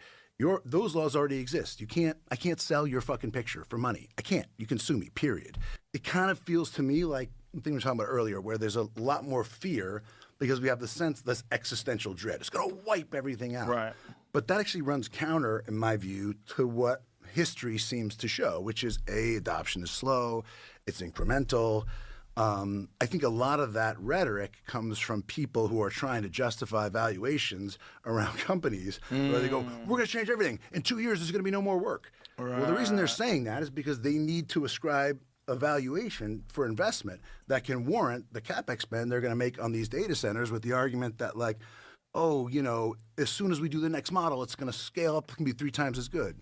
Those laws already exist. I can't sell your fucking picture for money. I can't. You can sue me, period. It kind of feels to me like the thing we were talking about earlier, where there's a lot more fear because we have this existential dread. It's going to wipe everything out. Right. But that actually runs counter, in my view, to what history seems to show, which is adoption is slow, it's incremental. I think a lot of that rhetoric comes from people who are trying to justify valuations around companies where they go, we're going to change everything. In 2 years, there's going to be no more work. Right. Well, the reason they're saying that is because they need to ascribe a valuation for investment that can warrant the CapEx spend they're going to make on these data centers, with the argument that, like, as soon as we do the next model, it's going to scale up, it can be 3 times as good.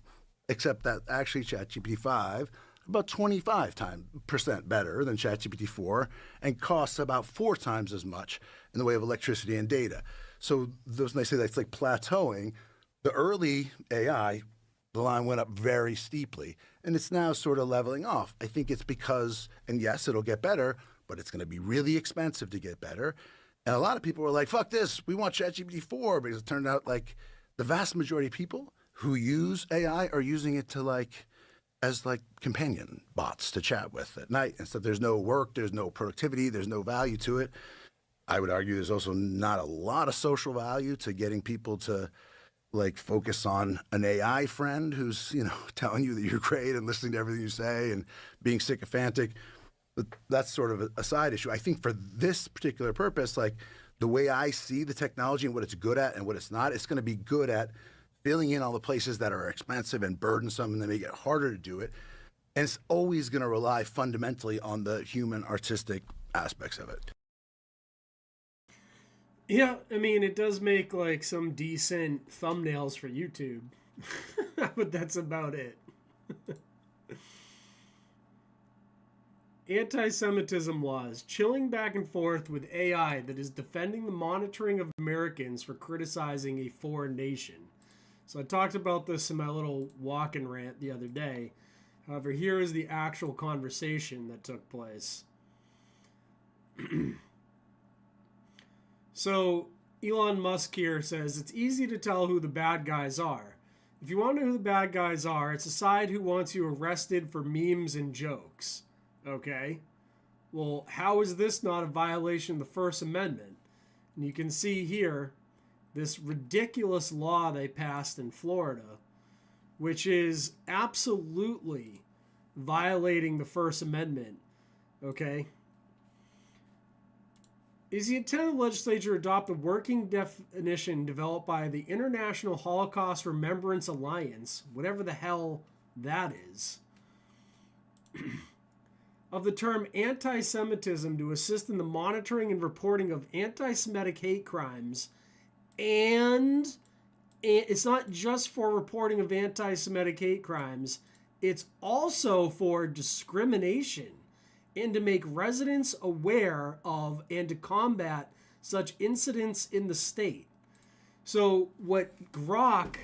Except that actually ChatGPT-5 about 25% better than ChatGPT-4 and costs about 4 times as much in the way of electricity and data. So when they say that's like plateauing, the early AI, the line went up very steeply, and it's now sort of leveling off. I think it's because, and yes, it'll get better, but it's going to be really expensive to get better. And a lot of people were like, fuck this, we want ChatGPT-4, because it turned out like the vast majority of people who use AI are using it to, like, as like companion bots to chat with at night and stuff. There's no work, there's no productivity, there's no value to it. I would argue there's also not a lot of social value to getting people to like focus on an AI friend who's, you know, telling you that you're great and listening to everything you say and being sycophantic. But that's sort of a side issue. I think for this particular purpose, like the way I see the technology and what it's good at and what it's not, it's going to be good at filling in all the places that are expensive and burdensome and they make it harder to do it. And it's always going to rely fundamentally on the human artistic aspects of it. Yeah, I mean, it does make like some decent thumbnails for YouTube, but that's about it. Anti-Semitism laws, chilling back and forth with AI that is defending the monitoring of Americans for criticizing a foreign nation. So I talked about this in my little walk-in rant the other day. However, here is the actual conversation that took place. So Elon Musk here says, it's easy to tell who the bad guys are. If you want to know who the bad guys are, it's a side who wants you arrested for memes and jokes. Okay? Well, how is this not a violation of the First Amendment? And you can see here this ridiculous law they passed in Florida, which is absolutely violating the First Amendment. Okay? Is the intent of the legislature to adopt the working definition developed by the International Holocaust Remembrance Alliance, whatever the hell that is, of the term anti-Semitism to assist in the monitoring and reporting of anti-Semitic hate crimes, and it's not just for reporting of anti-Semitic hate crimes, it's also for discrimination, and to make residents aware of and to combat such incidents in the state. So what Grok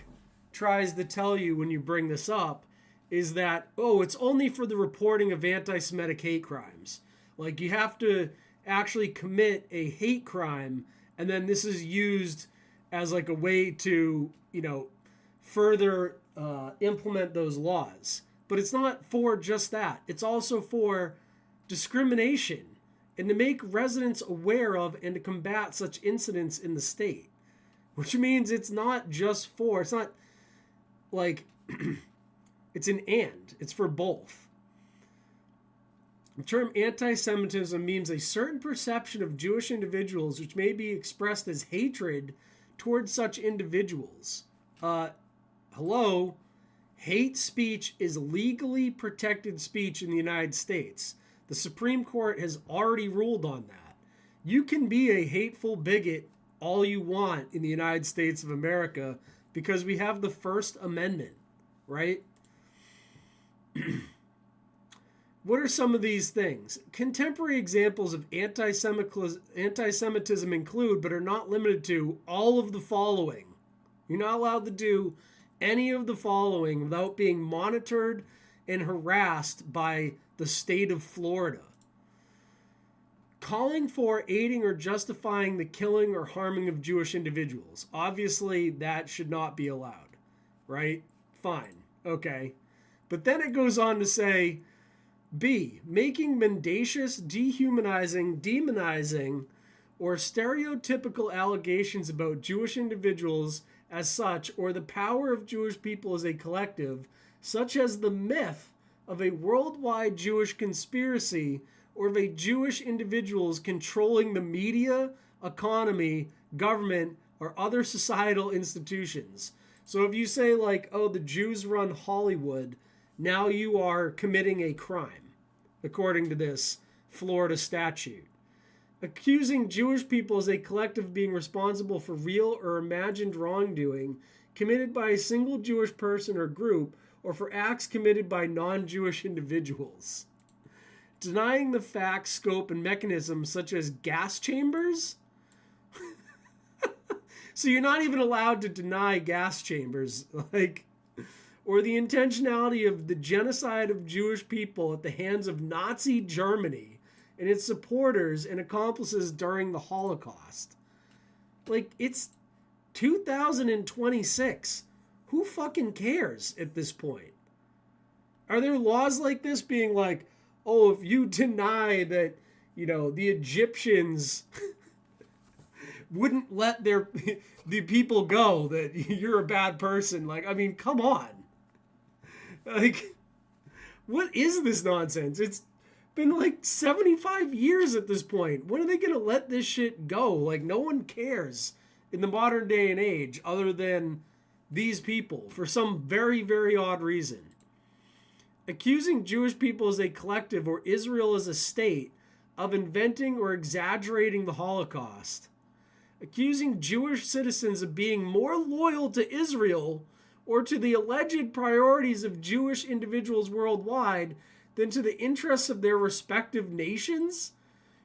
tries to tell you when you bring this up is that, oh, it's only for the reporting of anti-Semitic hate crimes. Like, you have to actually commit a hate crime, and then this is used as like a way to, you know, further implement those laws. But it's not for just that. It's also for discrimination and to make residents aware of and to combat such incidents in the state, which means it's not just for, it's not like it's an and, it's for both. The term anti-Semitism means a certain perception of Jewish individuals which may be expressed as hatred towards such individuals. Hello, hate speech is legally protected speech in the United States. The Supreme Court has already ruled on that. You can be a hateful bigot all you want in the United States of America because we have the First Amendment, right? What are some of these things? Contemporary examples of anti-Semitism include, but are not limited to, all of the following. You're not allowed to do any of the following without being monitored and harassed by the state of Florida. Calling for, aiding, or justifying the killing or harming of Jewish individuals. Obviously, that should not be allowed, right? Fine, okay. But then it goes on to say, B, making mendacious, dehumanizing, demonizing, or stereotypical allegations about Jewish individuals as such, or the power of Jewish people as a collective, such as the myth of a worldwide Jewish conspiracy, or of a Jewish individuals controlling the media, economy, government, or other societal institutions. So if you say like, oh, the Jews run Hollywood, now you are committing a crime, according to this Florida statute. Accusing Jewish people as a collective of being responsible for real or imagined wrongdoing committed by a single Jewish person or group, or for acts committed by non-Jewish individuals. Denying the facts, scope, and mechanisms such as gas chambers? So you're not even allowed to deny gas chambers, like, or the intentionality of the genocide of Jewish people at the hands of Nazi Germany and its supporters and accomplices during the Holocaust. Like, it's 2026. Who fucking cares at this point? Are there laws like this being like, oh, if you deny that, you know, the Egyptians wouldn't let the people go, that you're a bad person? Like, I mean, come on. Like, what is this nonsense? It's been like 75 years at this point. When are they going to let this shit go? Like, no one cares in the modern day and age other than these people for some very, very odd reason. Accusing Jewish people as a collective or Israel as a state of inventing or exaggerating the Holocaust. Accusing Jewish citizens of being more loyal to Israel or to the alleged priorities of Jewish individuals worldwide than to the interests of their respective nations.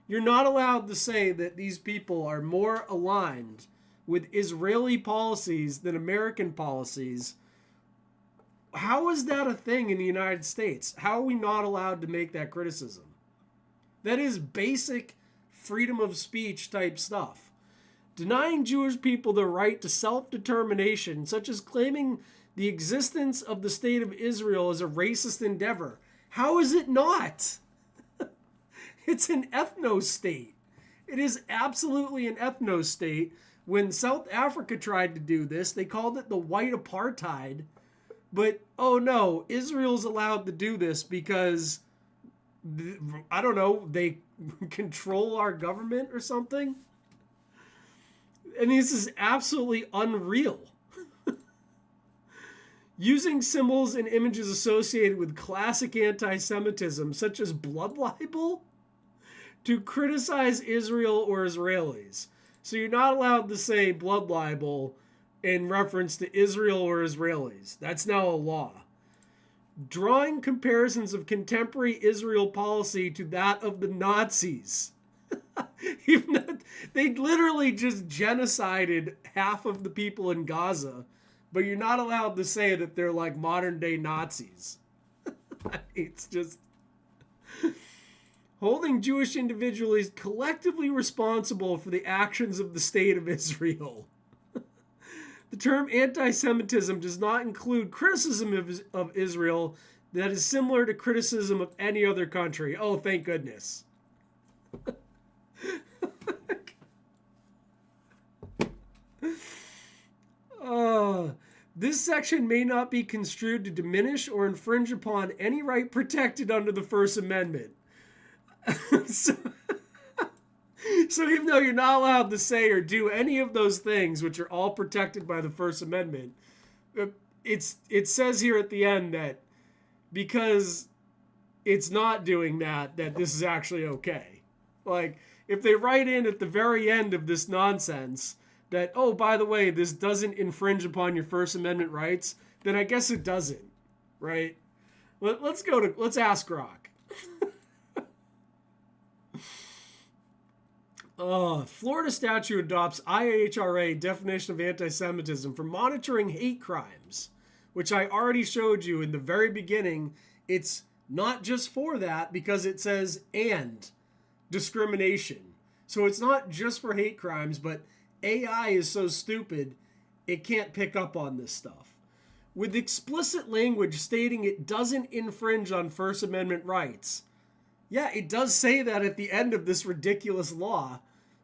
You're not allowed to say that these people are more aligned with Israeli policies than American policies. How is that a thing in the United States? How are we not allowed to make that criticism? That is basic freedom of speech type stuff. Denying Jewish people their right to self-determination, such as claiming the existence of the state of Israel, is a racist endeavor. How is it not? It's an ethno-state. It is absolutely an ethno-state. When South Africa tried to do this, they called it the white apartheid. But, oh no, Israel's allowed to do this because, I don't know, they control our government or something? And this is absolutely unreal. Using symbols and images associated with classic anti-Semitism, such as blood libel, to criticize Israel or Israelis. So you're not allowed to say blood libel in reference to Israel or Israelis. That's now a law. Drawing comparisons of contemporary Israel policy to that of the Nazis. Even though they literally just genocided half of the people in Gaza, but you're not allowed to say that they're like modern day Nazis. It's just holding Jewish individuals collectively responsible for the actions of the state of Israel. The term anti-Semitism does not include criticism of Israel that is similar to criticism of any other country. Oh, thank goodness. This section may not be construed to diminish or infringe upon any right protected under the First Amendment. So even though you're not allowed to say or do any of those things, which are all protected by the First Amendment, it says here at the end that because it's not doing that this is actually okay. Like, if they write in at the very end of this nonsense that, oh, by the way, this doesn't infringe upon your First Amendment rights, then I guess it doesn't, right? Let's ask Grok. Florida statute adopts IHRA definition of anti-Semitism for monitoring hate crimes, which I already showed you in the very beginning. It's not just for that because it says and discrimination. So it's not just for hate crimes, but AI is so stupid it can't pick up on this stuff. With explicit language stating it doesn't infringe on First Amendment rights. Yeah, it does say that at the end of this ridiculous law,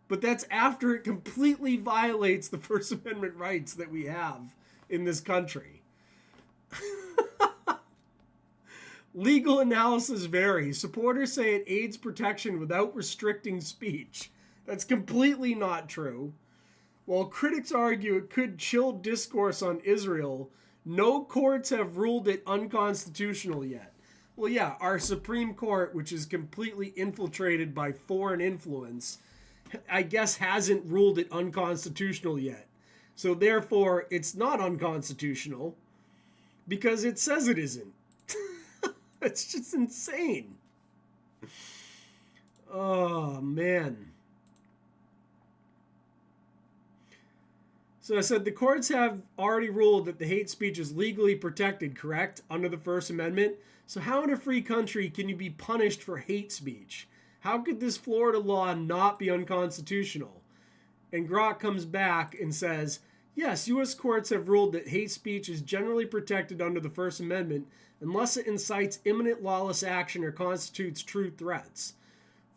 but that's after it completely violates the First Amendment rights that we have in this country. Legal analysis varies. Supporters say it aids protection without restricting speech. That's completely not true. While critics argue it could chill discourse on Israel, no courts have ruled it unconstitutional yet. Well, yeah, our Supreme Court, which is completely infiltrated by foreign influence, I guess hasn't ruled it unconstitutional yet. So therefore, it's not unconstitutional because it says it isn't. It's just insane. Oh, man. So I said the courts have already ruled that the hate speech is legally protected, correct, under the First Amendment. So how in a free country can you be punished for hate speech? How could this Florida law not be unconstitutional? And Grok comes back and says, Yes, U.S. courts have ruled that hate speech is generally protected under the First Amendment unless it incites imminent lawless action or constitutes true threats.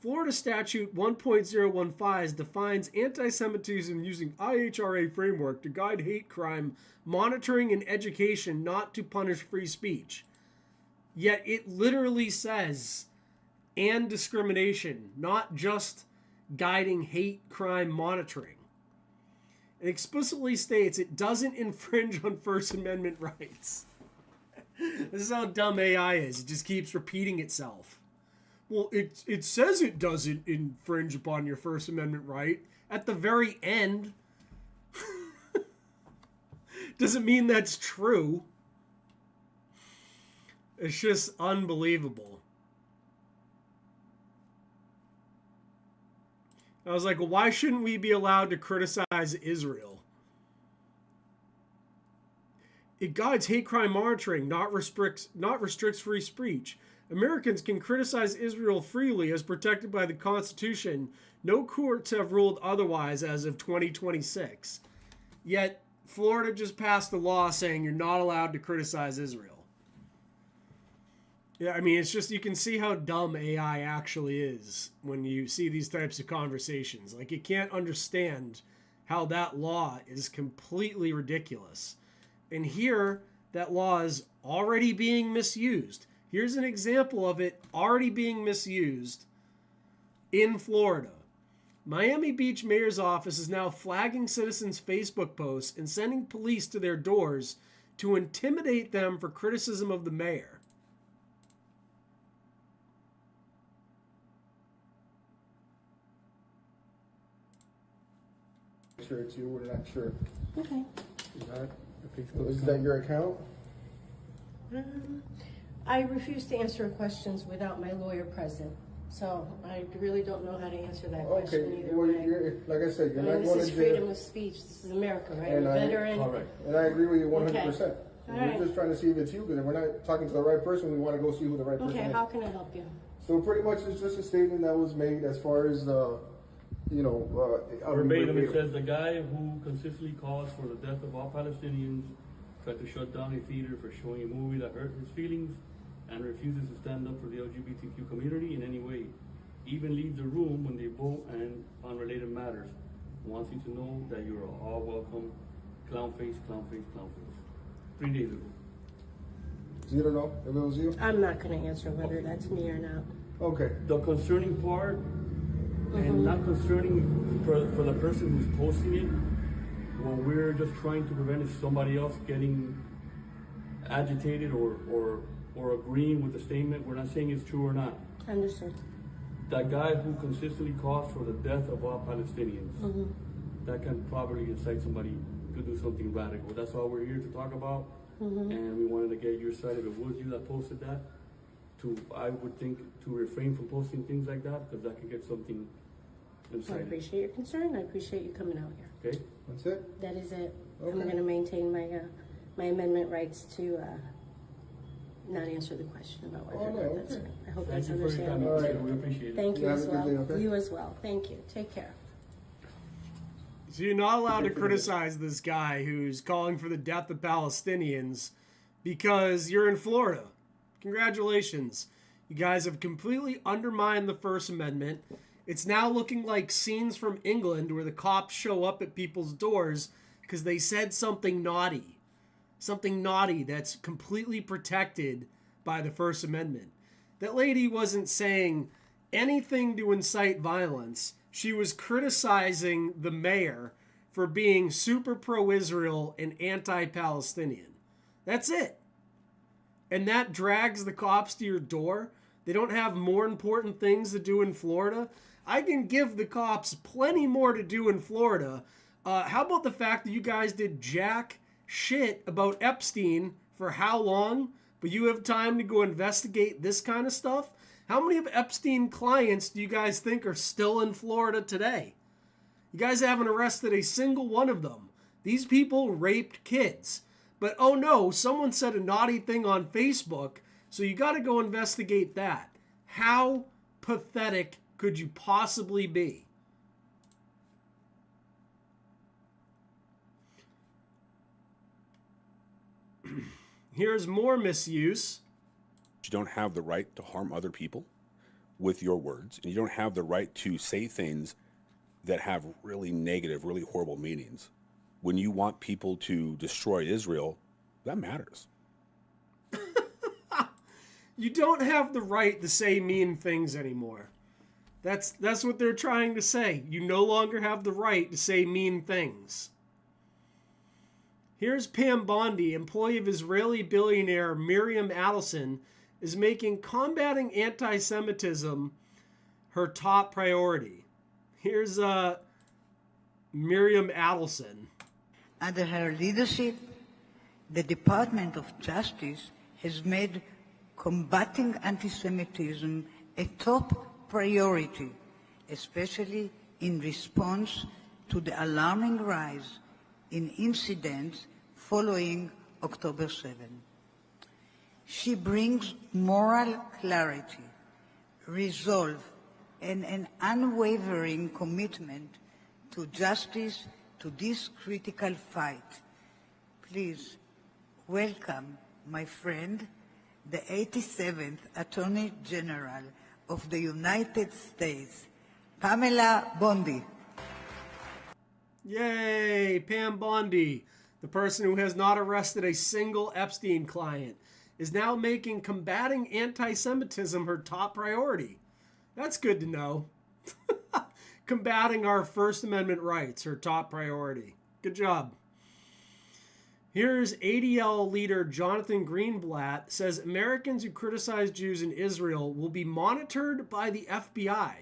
Florida Statute 1.015 defines anti-Semitism using IHRA framework to guide hate crime monitoring and education, not to punish free speech. Yet it literally says, and discrimination, not just guiding hate crime monitoring. It explicitly states it doesn't infringe on First Amendment rights. This is how dumb AI is. It just keeps repeating itself. Well, it says it doesn't infringe upon your First Amendment right. At the very end. Doesn't mean that's true. It's just unbelievable. I was like, well, why shouldn't we be allowed to criticize Israel? It guides hate crime monitoring, not restricts free speech. Americans can criticize Israel freely as protected by the Constitution. No courts have ruled otherwise as of 2026. Yet, Florida just passed a law saying you're not allowed to criticize Israel. Yeah, I mean, it's just, you can see how dumb AI actually is when you see these types of conversations. Like, it can't understand how that law is completely ridiculous. And here, that law is already being misused. Here's an example of it already being misused in Florida. Miami Beach Mayor's office is now flagging citizens' Facebook posts and sending police to their doors to intimidate them for criticism of the mayor. Sure it's you, we're not sure. Okay. Is that your account? I refuse to answer questions without my lawyer present, so I really don't know how to answer that question either well, way. like I said, you're not going to jail. This is freedom of speech. This is America, right? And Veteran. And I agree with you 100%. Okay. We're just trying to see if it's you, because if we're not talking to the right person, we want to go see who the right person Okay, is. how can I help you? So pretty much it's just a statement that was made as far as, verbatim, it says the guy who consistently calls for the death of all Palestinians tried to shut down a theater for showing a movie that hurt his feelings and refuses to stand up for the LGBTQ community in any way. Even leaves the room when they vote and on related matters. Wants you to know that you are all welcome. Clown face, clown face, clown face. 3 days ago. So you don't know if it was you? I'm not going to answer whether that's me or not. Okay. The concerning part, and not concerning for the person who's posting it, what we're just trying to prevent is somebody else getting agitated or agreeing with the statement. We're not saying it's true or not. Understood. That guy who consistently calls for the death of all Palestinians, that can probably incite somebody to do something radical. That's all we're here to talk about. And we wanted to get your side. If it was you that posted that, I would think to refrain from posting things like that, because that can get something I appreciate your concern. I appreciate you coming out here. Okay, that's it? That is it. Okay. I'm going to maintain my amendment rights to not answer the question about whether or not that's right. I hope that's understandable. All right, we appreciate it. Thank you as well. Day, okay? You as well. Thank you. Take care. So you're not allowed to criticize this guy who's calling for the death of Palestinians because you're in Florida. Congratulations. You guys have completely undermined the First Amendment. It's now looking like scenes from England where the cops show up at people's doors because they said something naughty. Something naughty that's completely protected by the First Amendment. That lady wasn't saying anything to incite violence. She was criticizing the mayor for being super pro-Israel and anti-Palestinian. That's it. And that drags the cops to your door. They don't have more important things to do in Florida. I can give the cops plenty more to do in Florida. How about the fact that you guys did jack shit about Epstein for how long, but you have time to go investigate this kind of stuff? How many of Epstein clients do you guys think are still in Florida today? You guys haven't arrested a single one of them. These people raped kids. But oh no, someone said a naughty thing on Facebook, so you got to go investigate that. How pathetic could you possibly be? Here's more misuse. You don't have the right to harm other people with your words, and you don't have the right to say things that have really negative, really horrible meanings. When you want people to destroy Israel, that matters. You don't have the right to say mean things anymore. That's what they're trying to say. You no longer have the right to say mean things. Here's Pam Bondi, employee of Israeli billionaire Miriam Adelson, is making combating anti-Semitism her top priority. Here's Miriam Adelson. Under her leadership, the Department of Justice has made combating anti-Semitism a top priority, especially in response to the alarming rise in incidents following October 7. She brings moral clarity, resolve, and an unwavering commitment to justice to this critical fight. Please welcome my friend, the 87th Attorney General of the United States, Pamela Bondi. Yay, Pam Bondi, the person who has not arrested a single Epstein client, is now making combating anti-Semitism her top priority. That's good to know. Combating our First Amendment rights, her top priority. Good job. Here's ADL leader Jonathan Greenblatt says Americans who criticize Jews in Israel will be monitored by the FBI.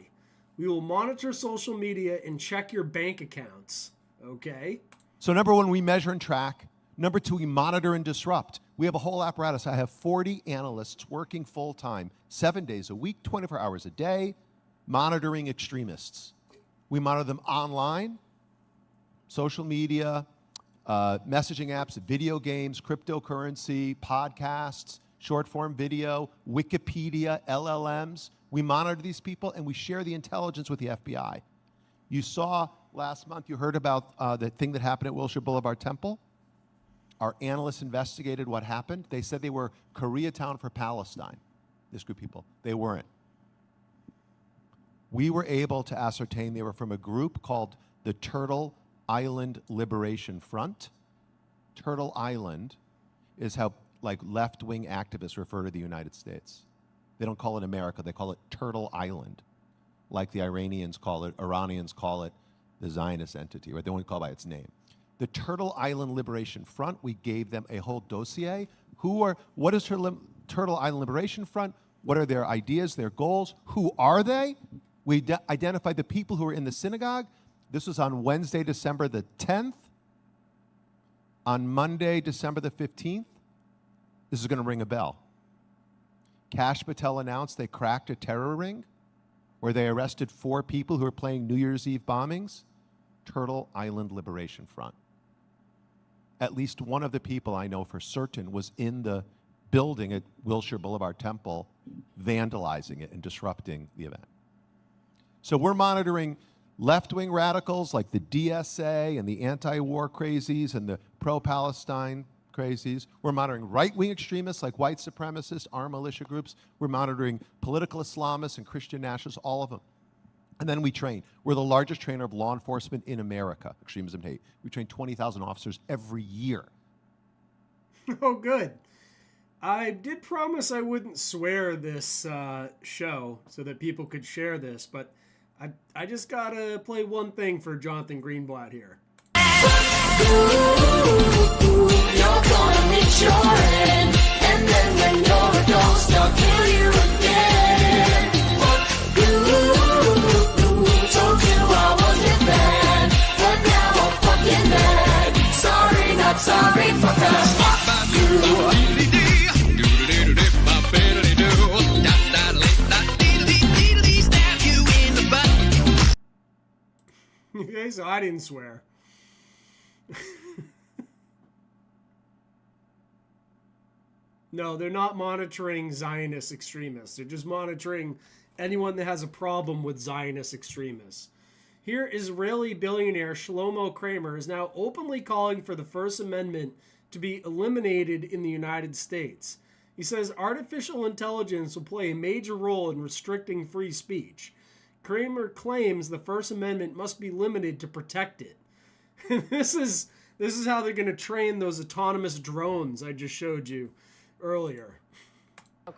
We will monitor social media and check your bank accounts. Okay. So number one, we measure and track. Number two, we monitor and disrupt. We have a whole apparatus. I have 40 analysts working full time, 7 days a week, 24 hours a day, monitoring extremists. We monitor them online, social media, messaging apps, video games, cryptocurrency, podcasts, short form video, Wikipedia, LLMs. We monitor these people and we share the intelligence with the FBI. You saw last month, you heard about the thing that happened at Wilshire Boulevard Temple. Our analysts investigated what happened. They said they were Koreatown for Palestine, this group of people. They weren't. We were able to ascertain they were from a group called the Turtle Island Liberation Front. Turtle Island is how like left-wing activists refer to the United States. They don't call it America, they call it Turtle Island, like the Iranians call it the Zionist entity, right? They only call it by its name. The Turtle Island Liberation Front, we gave them a whole dossier. What is Turtle Island Liberation Front? What are their ideas, their goals? Who are they? We identified the people who were in the synagogue. This was on Wednesday, December the 10th. On Monday, December the 15th, this is going to ring a bell. Kash Patel announced they cracked a terror ring where they arrested 4 people who were planning New Year's Eve bombings. Turtle Island Liberation Front. At least one of the people I know for certain was in the building at Wilshire Boulevard Temple, vandalizing it and disrupting the event. So we're monitoring left-wing radicals like the DSA and the anti-war crazies and the pro-Palestine crazies. We're monitoring right-wing extremists like white supremacists, armed militia groups. We're monitoring political Islamists and Christian nationalists, all of them. And then we train. We're the largest trainer of law enforcement in America, extremism and hate. We train 20,000 officers every year. Oh, good. I did promise I wouldn't swear this show so that people could share this, but I just gotta play one thing for Jonathan Greenblatt here. You're gonna meet your end, and then when you're a ghost, they'll kill you again. Told you I wasn't bad, but now I'm fucking mad. Sorry, not sorry, fuck you. Okay, so I didn't swear. No, they're not monitoring Zionist extremists. They're just monitoring anyone that has a problem with Zionist extremists. Here, Israeli billionaire Shlomo Kramer is now openly calling for the First Amendment to be eliminated in the United States. He says artificial intelligence will play a major role in restricting free speech. Kramer claims the First Amendment must be limited to protect it. This is how they're going to train those autonomous drones I just showed you earlier.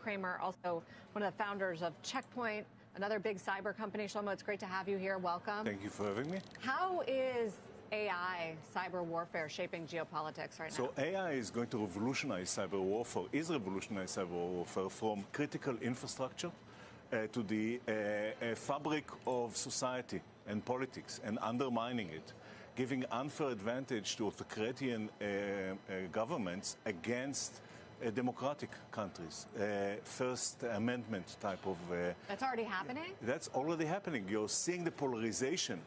Kramer, also one of the founders of Checkpoint, another big cyber company. Shlomo, it's great to have you here. Welcome. Thank you for having me. How is AI, cyber warfare, shaping geopolitics right now? So AI is going to revolutionize cyber warfare, from critical infrastructure to the fabric of society and politics, and undermining it, giving unfair advantage to authoritarian governments against democratic countries. First Amendment type of... That's already happening? That's already happening. You're seeing the polarization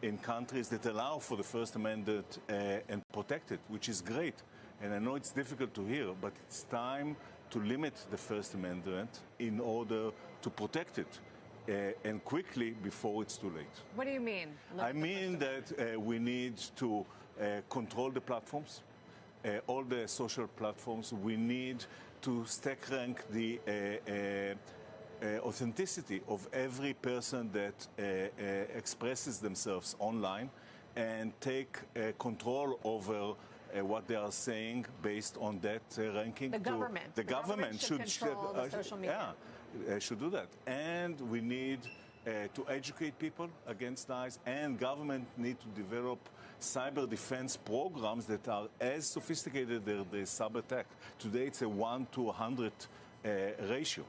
in countries that allow for the First Amendment and protect it, which is great. And I know it's difficult to hear, but it's time to limit the First Amendment in order to protect it, and quickly before it's too late. What do you mean? I mean that we need to control the platforms, all the social platforms. We need to stack rank the authenticity of every person that expresses themselves online, and take control over what they are saying based on that ranking. The government. The government should control the social media. Should do that. And we need to educate people against lies, and government need to develop cyber defense programs that are as sophisticated as the cyber attack. Today it's a 1 to 100 ratio.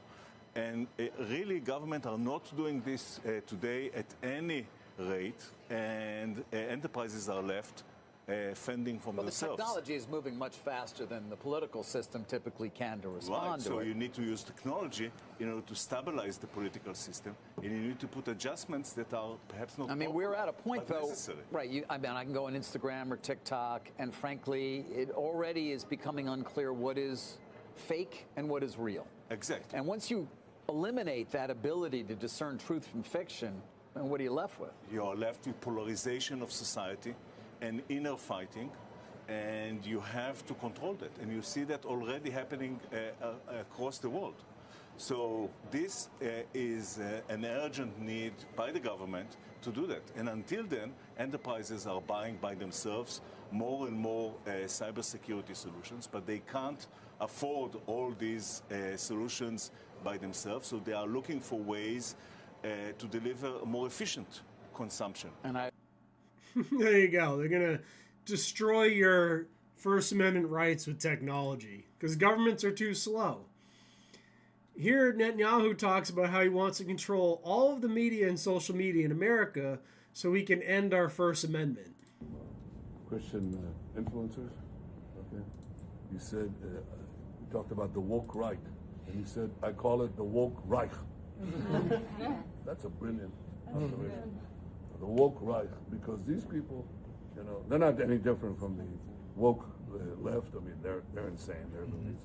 And really, government are not doing this today at any rate, and enterprises are left fending for themselves. The technology is moving much faster than the political system typically can to respond to so it. you need to use technology in order to stabilize the political system, and you need to put adjustments that are perhaps not. I mean, we're at a point, though, necessary. right? I mean, I can go on Instagram or TikTok, and frankly, it already is becoming unclear what is fake and what is real. Exactly. And once you eliminate that ability to discern truth from fiction, and what are you left with? You're left with polarization of society and inner fighting, and you have to control that. And you see that already happening across the world. So this is an urgent need by the government to do that. And until then, enterprises are buying by themselves more and more cybersecurity solutions, but they can't afford all these solutions by themselves. So they are looking for ways to deliver a more efficient consumption. And there you go. They're going to destroy your First Amendment rights with technology because governments are too slow. Here, Netanyahu talks about how he wants to control all of the media and social media in America so he can end our First Amendment. Christian influencers, okay? You said, you talked about the woke right, and you said, I call it the woke Reich. That's a brilliant observation. The woke Reich, because these people, you know, they're not any different from the woke left. I mean, they're insane, they're lunatic.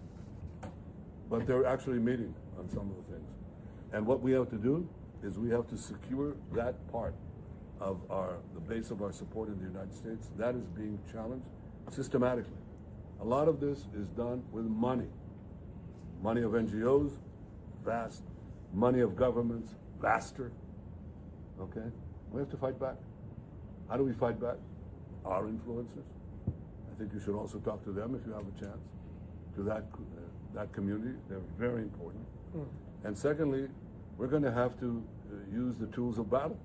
But they're actually meeting on some of the things. And what we have to do is we have to secure that part of the base of our support in the United States. That is being challenged systematically. A lot of this is done with money. Money of NGOs, vast. Money of governments, vaster. Okay? We have to fight back. How do we fight back? Our influencers. I think you should also talk to them if you have a chance. To that community, they're very important. And secondly, we're going to have to use the tools of battle.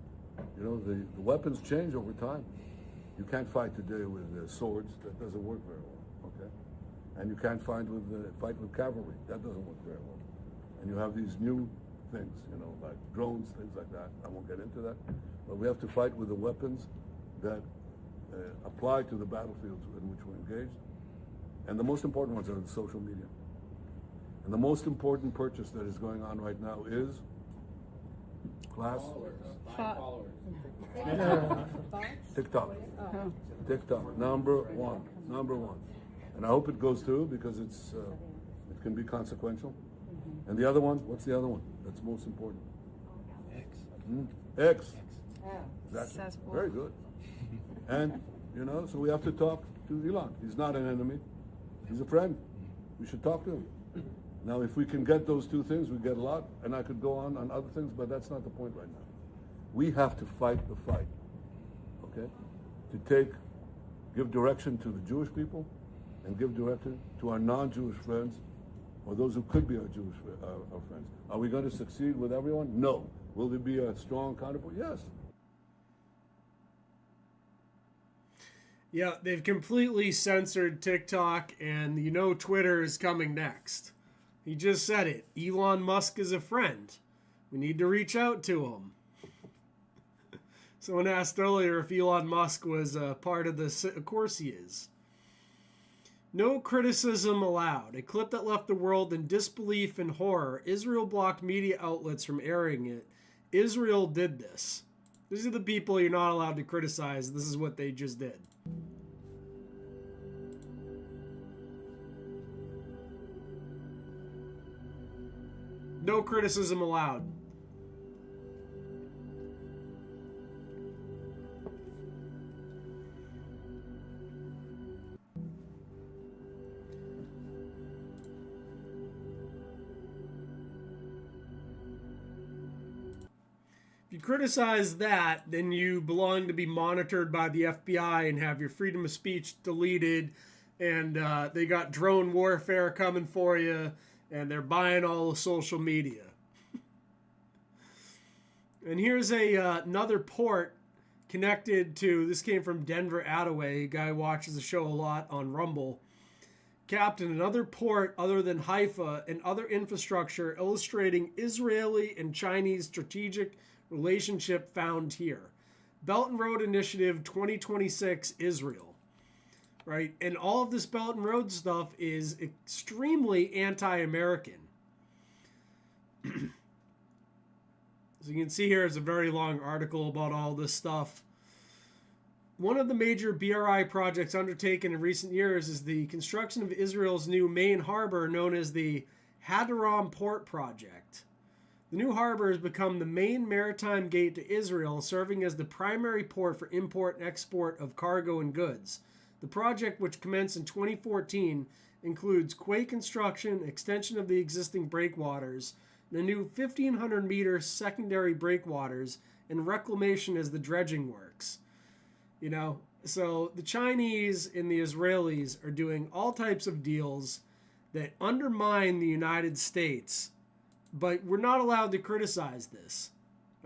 You know, the weapons change over time. You can't fight today with swords. That doesn't work very well. Okay, and you can't fight with cavalry. That doesn't work very well. And you have these new things, you know, like drones, things like that. I won't get into that. But we have to fight with the weapons that apply to the battlefields in which we're engaged. And the most important ones are the social media. And the most important purchase that is going on right now is class. Followers. TikTok. TikTok, number one. And I hope it goes through because it can be consequential. And the other one, what's the other one that's most important? X. Exactly. Very good. And, you know, so we have to talk to Elon. He's not an enemy. He's a friend. We should talk to him. Now, if we can get those two things, we get a lot, and I could go on other things, but that's not the point right now. We have to fight the fight, okay? To give direction to the Jewish people and give direction to our non-Jewish friends or those who could be our Jewish our friends. Are we going to succeed with everyone? No. Will there be a strong counterpoint? Yes. Yeah, they've completely censored TikTok, and you know Twitter is coming next. He just said it. Elon Musk is a friend. We need to reach out to him. Someone asked earlier if Elon Musk was part of this. Of course he is. No criticism allowed. A clip that left the world in disbelief and horror. Israel blocked media outlets from airing it. Israel did this. These are the people you're not allowed to criticize. This is what they just did. No criticism allowed. If you criticize that, then you belong to be monitored by the FBI and have your freedom of speech deleted, and they got drone warfare coming for you, and they're buying all the social media. And here's another port connected to, this came from Denver Attaway, a guy who watches the show a lot on Rumble. Captain, another port other than Haifa and other infrastructure illustrating Israeli and Chinese strategic relationship found here. Belt and Road Initiative 2026 Israel. Right? And all of this Belt and Road stuff is extremely anti-American. As you can see here, it's a very long article about all this stuff. One of the major BRI projects undertaken in recent years is the construction of Israel's new main harbor known as the Hadaram Port Project. The new harbor has become the main maritime gate to Israel, serving as the primary port for import and export of cargo and goods. The project, which commenced in 2014, includes quay construction, extension of the existing breakwaters, and a new 1,500-meter secondary breakwaters, and reclamation as the dredging works. You know, so the Chinese and the Israelis are doing all types of deals that undermine the United States, but we're not allowed to criticize this,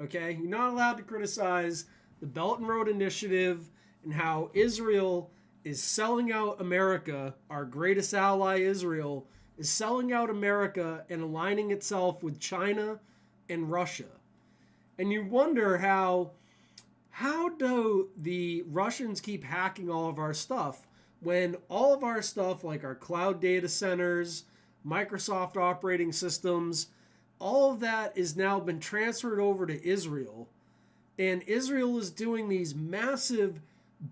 okay? You're not allowed to criticize the Belt and Road Initiative and how Israel is selling out America. Our greatest ally, Israel, is selling out America and aligning itself with China and Russia. And you wonder how do the Russians keep hacking all of our stuff when all of our stuff, like our cloud data centers, Microsoft operating systems, all of that is now been transferred over to Israel. And Israel is doing these massive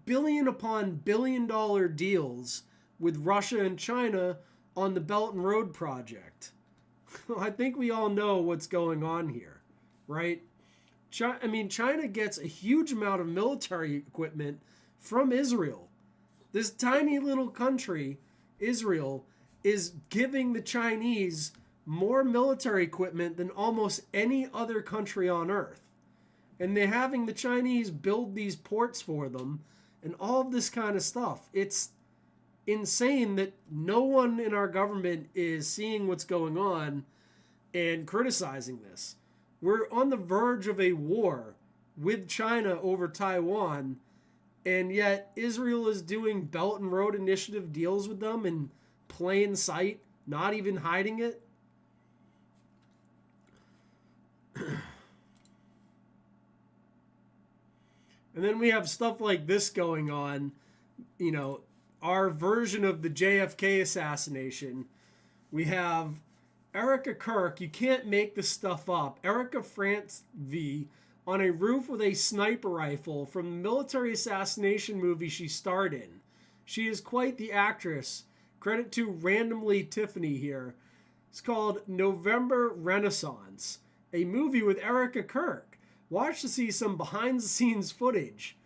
billion upon billion dollar deals with Russia and China on the Belt and Road project. I think we all know what's going on here, right? China gets a huge amount of military equipment from Israel. This tiny little country, Israel, is giving the Chinese more military equipment than almost any other country on earth. And they're having the Chinese build these ports for them and all of this kind of stuff. It's insane that no one in our government is seeing what's going on and criticizing this. We're on the verge of a war with China over Taiwan, and yet Israel is doing Belt and Road Initiative deals with them in plain sight, not even hiding it. And then we have stuff like this going on, you know, our version of the JFK assassination. We have Erica Kirk, you can't make this stuff up. Erica France V on a roof with a sniper rifle from the military assassination movie she starred in. She is quite the actress. Credit to Randomly Tiffany here. It's called November Renaissance, a movie with Erica Kirk. Watch to see some behind-the-scenes footage.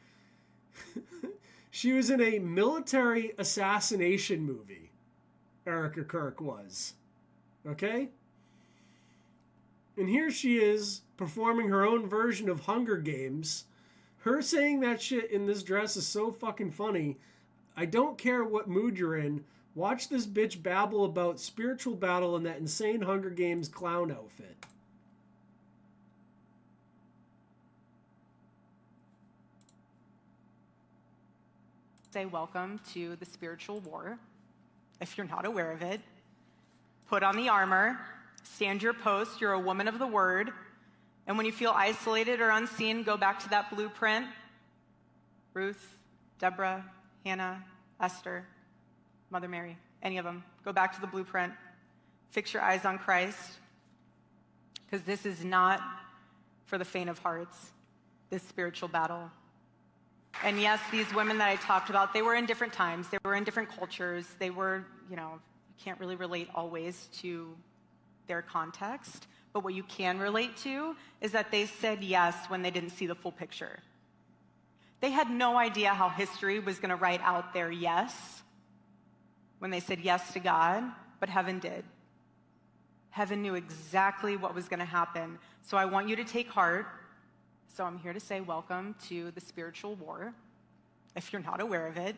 She was in a military assassination movie. Erica Kirk was. Okay? And here she is performing her own version of Hunger Games. Her saying that shit in this dress is so fucking funny. I don't care what mood you're in. Watch this bitch babble about spiritual battle in that insane Hunger Games clown outfit. Say welcome to the spiritual war. If you're not aware of it, put on the armor, stand your post, you're a woman of the word, and when you feel isolated or unseen, go back to that blueprint. Ruth, Deborah, Hannah, Esther, Mother Mary, any of them. Go back to the blueprint. Fix your eyes on Christ, because this is not for the faint of hearts, this spiritual battle. And yes, these women that I talked about, they were in different times. They were in different cultures. They were, you can't really relate always to their context. But what you can relate to is that they said yes when they didn't see the full picture. They had no idea how history was going to write out their yes when they said yes to God, but heaven did. Heaven knew exactly what was going to happen. So I want you to take heart. So I'm here to say welcome to the spiritual war. If you're not aware of it,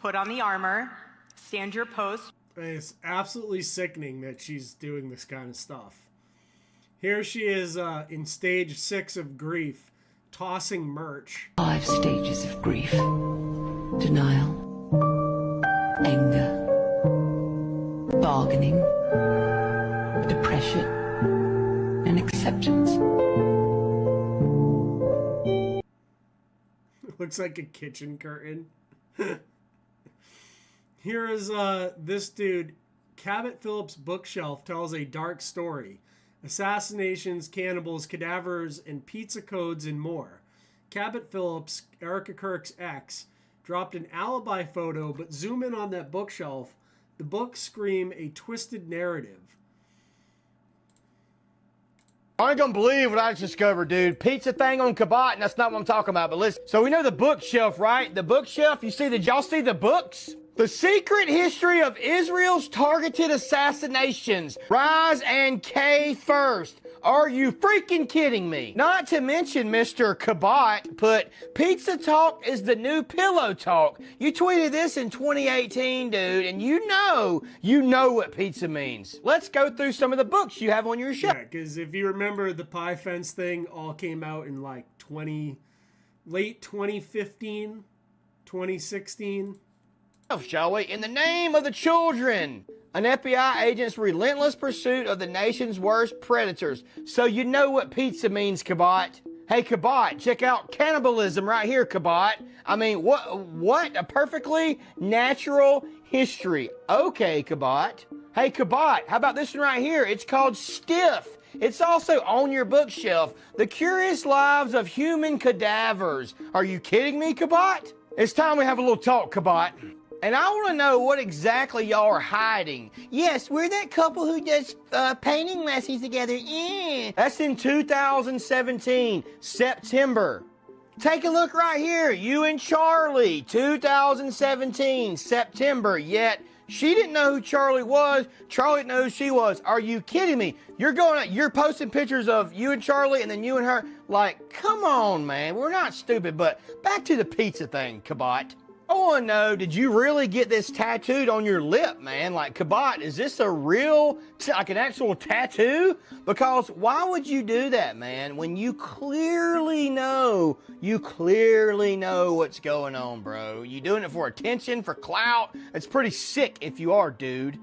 put on the armor, stand your post. It's absolutely sickening that she's doing this kind of stuff. Here she is in stage 6 of grief, tossing merch. 5 stages of grief. Denial, anger, bargaining, depression, and acceptance. Looks like a kitchen curtain. Here is this dude. Cabot Phillips' bookshelf tells a dark story. Assassinations, cannibals, cadavers, and pizza codes and more. Cabot Phillips, Erica Kirk's ex, dropped an alibi photo, but zoom in on that bookshelf. The books scream a twisted narrative. I ain't gonna believe what I just discovered, dude. Pizza thing on Kabot, and that's not what I'm talking about, but listen. So we know the bookshelf, right? The bookshelf, did y'all see the books? The Secret History of Israel's Targeted Assassinations. Rise and K first. Are you freaking kidding me? Not to mention Mr. Kabot put, pizza talk is the new pillow talk. You tweeted this in 2018, dude, and you know what pizza means. Let's go through some of the books you have on your shelf. Yeah, because if you remember, the pie fence thing all came out in like late 2015, 2016. Shall we? In the name of the children. An FBI agent's relentless pursuit of the nation's worst predators. So you know what pizza means, Kabot. Hey, Kabot, check out cannibalism right here, Kabot. I mean, what? A perfectly natural history. Okay, Kabot. Hey, Kabot, how about this one right here? It's called Stiff. It's also on your bookshelf. The Curious Lives of Human Cadavers. Are you kidding me, Kabot? It's time we have a little talk, Kabot. And I want to know what exactly y'all are hiding. Yes, we're that couple who does painting lessons together. Yeah. That's in 2017, September. Take a look right here. You and Charlie, 2017, September. Yet she didn't know who Charlie was. Charlie didn't know who she was. Are you kidding me? You're posting pictures of you and Charlie and then you and her. Like, come on, man. We're not stupid. But back to the pizza thing, Kabot. I want to know, did you really get this tattooed on your lip, man? Like, Kabot, is this a real, like an actual tattoo? Because why would you do that, man, when you clearly know what's going on, bro? You doing it for attention, for clout? It's pretty sick if you are, dude.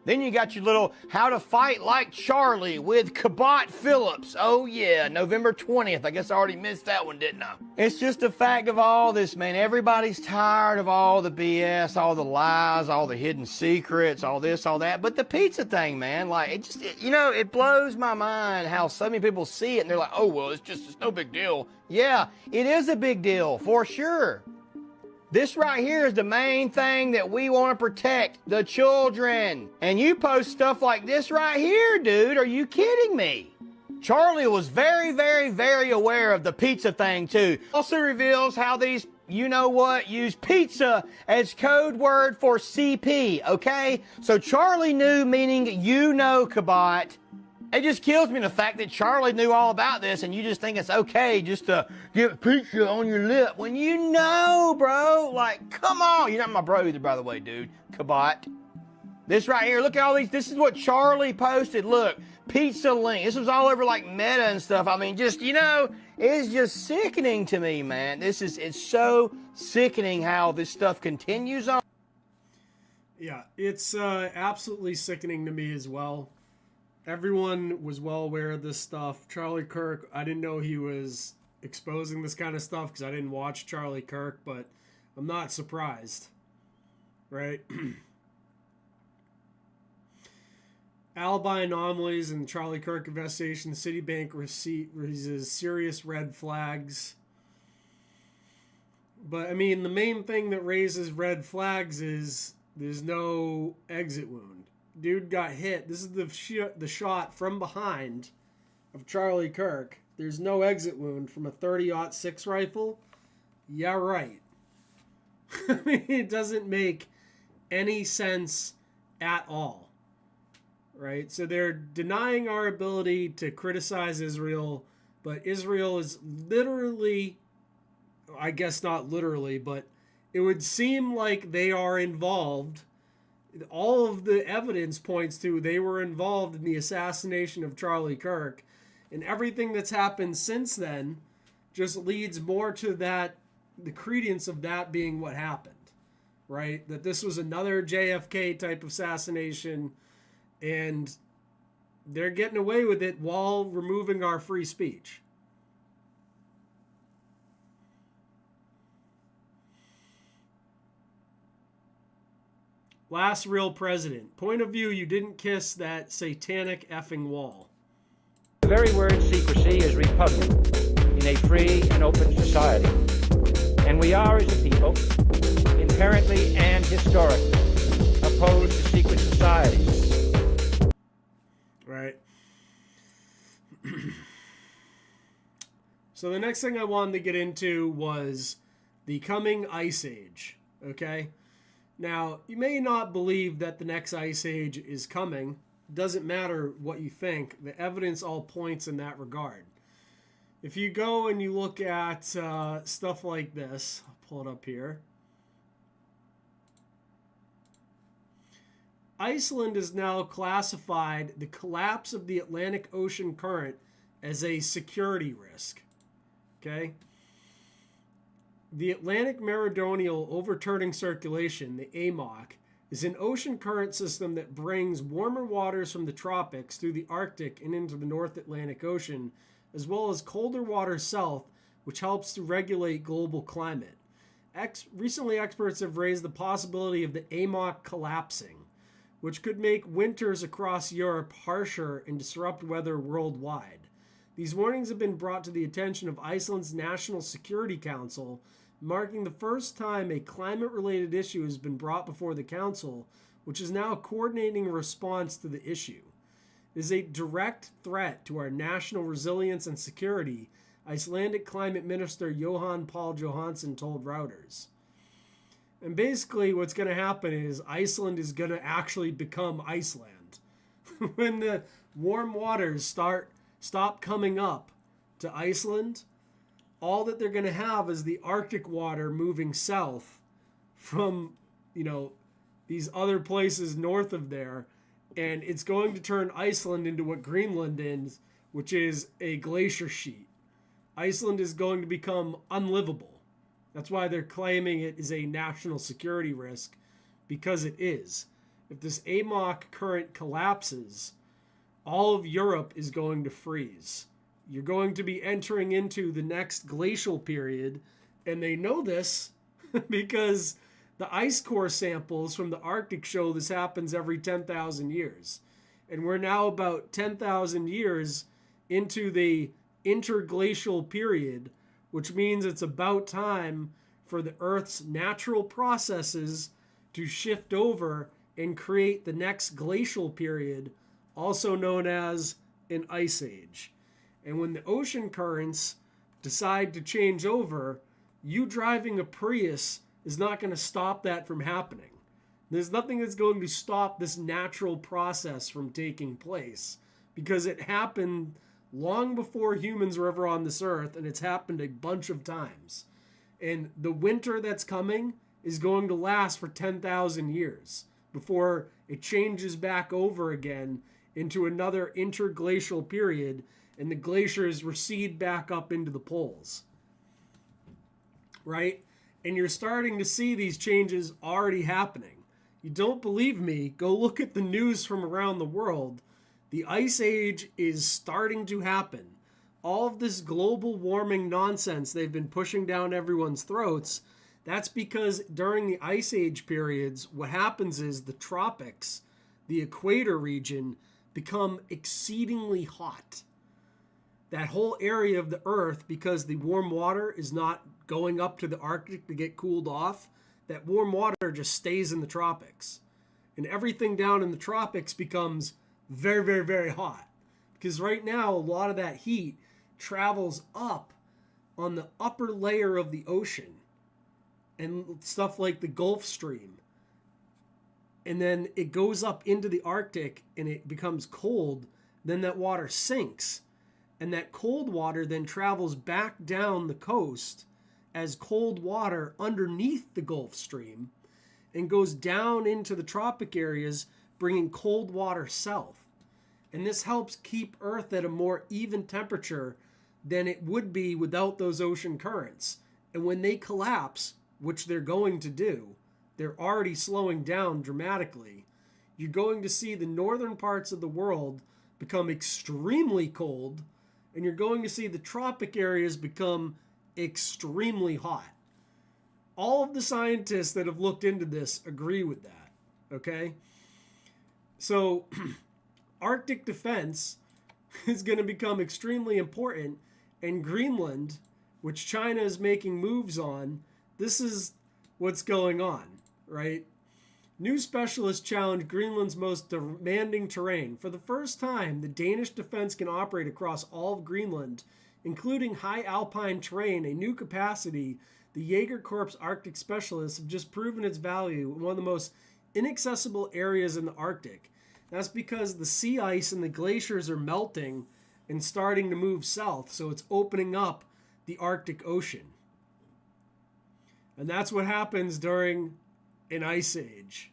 Then you got your little How to Fight Like Charlie with Cabot Phillips. Oh yeah, November 20th. I guess I already missed that one, didn't I? It's just a fact of all this, man. Everybody's tired of all the BS, all the lies, all the hidden secrets, all this, all that. But the pizza thing, man, like, it blows my mind how so many people see it and they're like, oh, well, it's no big deal. Yeah, it is a big deal, for sure. This right here is the main thing that we want to protect, the children. And you post stuff like this right here, dude. Are you kidding me? Charlie was very, very, very aware of the pizza thing, too. Also reveals how these you know what, use pizza as code word for CP, okay? So Charlie knew, meaning you know, Kabat. It just kills me the fact that Charlie knew all about this and you just think it's okay just to get pizza on your lip when you know, bro. Like, come on. You're not my bro either, by the way, dude. Kabat. This right here, look at all these. This is what Charlie posted. Look, pizza link. This was all over like Meta and stuff. I mean, just, you know, it's just sickening to me, man. It's so sickening how this stuff continues on. Yeah, it's absolutely sickening to me as well. Everyone was well aware of this stuff. Charlie Kirk, I didn't know he was exposing this kind of stuff because I didn't watch Charlie Kirk, but I'm not surprised, right? Alibi anomalies in Charlie Kirk investigation. Citibank raises serious red flags. But, I mean, the main thing that raises red flags is there's no exit wound. Dude got hit. This is the shot from behind of Charlie Kirk. There's no exit wound from a 30-06 rifle. Yeah, right. I mean, it doesn't make any sense at all. Right? So they're denying our ability to criticize Israel, but Israel is literally, I guess not literally, but it would seem like they are involved. All of the evidence points to they were involved in the assassination of Charlie Kirk, and everything that's happened since then just leads more to that, the credence of that being what happened, right? That this was another JFK type of assassination, and they're getting away with it while removing our free speech. Last real president. Point of view, you didn't kiss that satanic effing wall. The very word secrecy is repugnant in a free and open society. And we are, as a people, inherently and historically opposed to secret societies. Right. So the next thing I wanted to get into was the coming ice age, okay? Now, you may not believe that the next ice age is coming. Doesn't matter what you think. The evidence all points in that regard. If you go and you look at stuff like this, I'll pull it up here. Iceland has now classified the collapse of the Atlantic Ocean current as a security risk. Okay? The Atlantic Meridional Overturning Circulation, the AMOC, is an ocean current system that brings warmer waters from the tropics through the Arctic and into the North Atlantic Ocean, as well as colder waters south, which helps to regulate global climate. Recently, experts have raised the possibility of the AMOC collapsing, which could make winters across Europe harsher and disrupt weather worldwide. These warnings have been brought to the attention of Iceland's National Security Council, marking the first time a climate-related issue has been brought before the council, which is now coordinating a response to the issue. It is a direct threat to our national resilience and security, Icelandic Climate Minister Johan Paul Johansson told Reuters. And basically what's going to happen is Iceland is going to actually become Iceland. When the warm waters stop coming up to Iceland, all that they're going to have is the Arctic water moving south from, these other places north of there. And it's going to turn Iceland into what Greenland is, which is a glacier sheet. Iceland is going to become unlivable. That's why they're claiming it is a national security risk, because it is. If this AMOC current collapses, all of Europe is going to freeze. You're going to be entering into the next glacial period, and they know this because the ice core samples from the Arctic show this happens every 10,000 years. And we're now about 10,000 years into the interglacial period, which means it's about time for the Earth's natural processes to shift over and create the next glacial period, also known as an ice age. And when the ocean currents decide to change over, You driving a Prius is not going to stop that from happening. There's nothing that's going to stop this natural process from taking place, because it happened long before humans were ever on this earth, and it's happened a bunch of times. And the winter that's coming is going to last for 10,000 years before it changes back over again into another interglacial period, and the glaciers recede back up into the poles. Right? And you're starting to see these changes already happening. You don't believe me? Go look at the news from around the world. The ice age is starting to happen. All of this global warming nonsense they've been pushing down everyone's throats, that's because during the ice age periods, what happens is the tropics, the equator region, become exceedingly hot. That whole area of the earth, because the warm water is not going up to the Arctic to get cooled off, that warm water just stays in the tropics. And everything down in the tropics becomes very, very, very hot. Because right now, a lot of that heat travels up on the upper layer of the ocean. And stuff like the Gulf Stream. And then it goes up into the Arctic and it becomes cold. Then that water sinks. And that cold water then travels back down the coast as cold water underneath the Gulf Stream and goes down into the tropic areas, bringing cold water south. And this helps keep Earth at a more even temperature than it would be without those ocean currents. And when they collapse, which they're going to do, they're already slowing down dramatically, you're going to see the northern parts of the world become extremely cold, and you're going to see the tropic areas become extremely hot. All of the scientists that have looked into this agree with that, okay? So, Arctic defense is going to become extremely important, and Greenland, which China is making moves on, this is what's going on, right? New specialists challenge Greenland's most demanding terrain. For the first time, the Danish defense can operate across all of Greenland, including high alpine terrain, a new capacity. The Jaeger Corps Arctic specialists have just proven its value in one of the most inaccessible areas in the Arctic. That's because the sea ice and the glaciers are melting and starting to move south, so it's opening up the Arctic Ocean. And that's what happens during an ice age.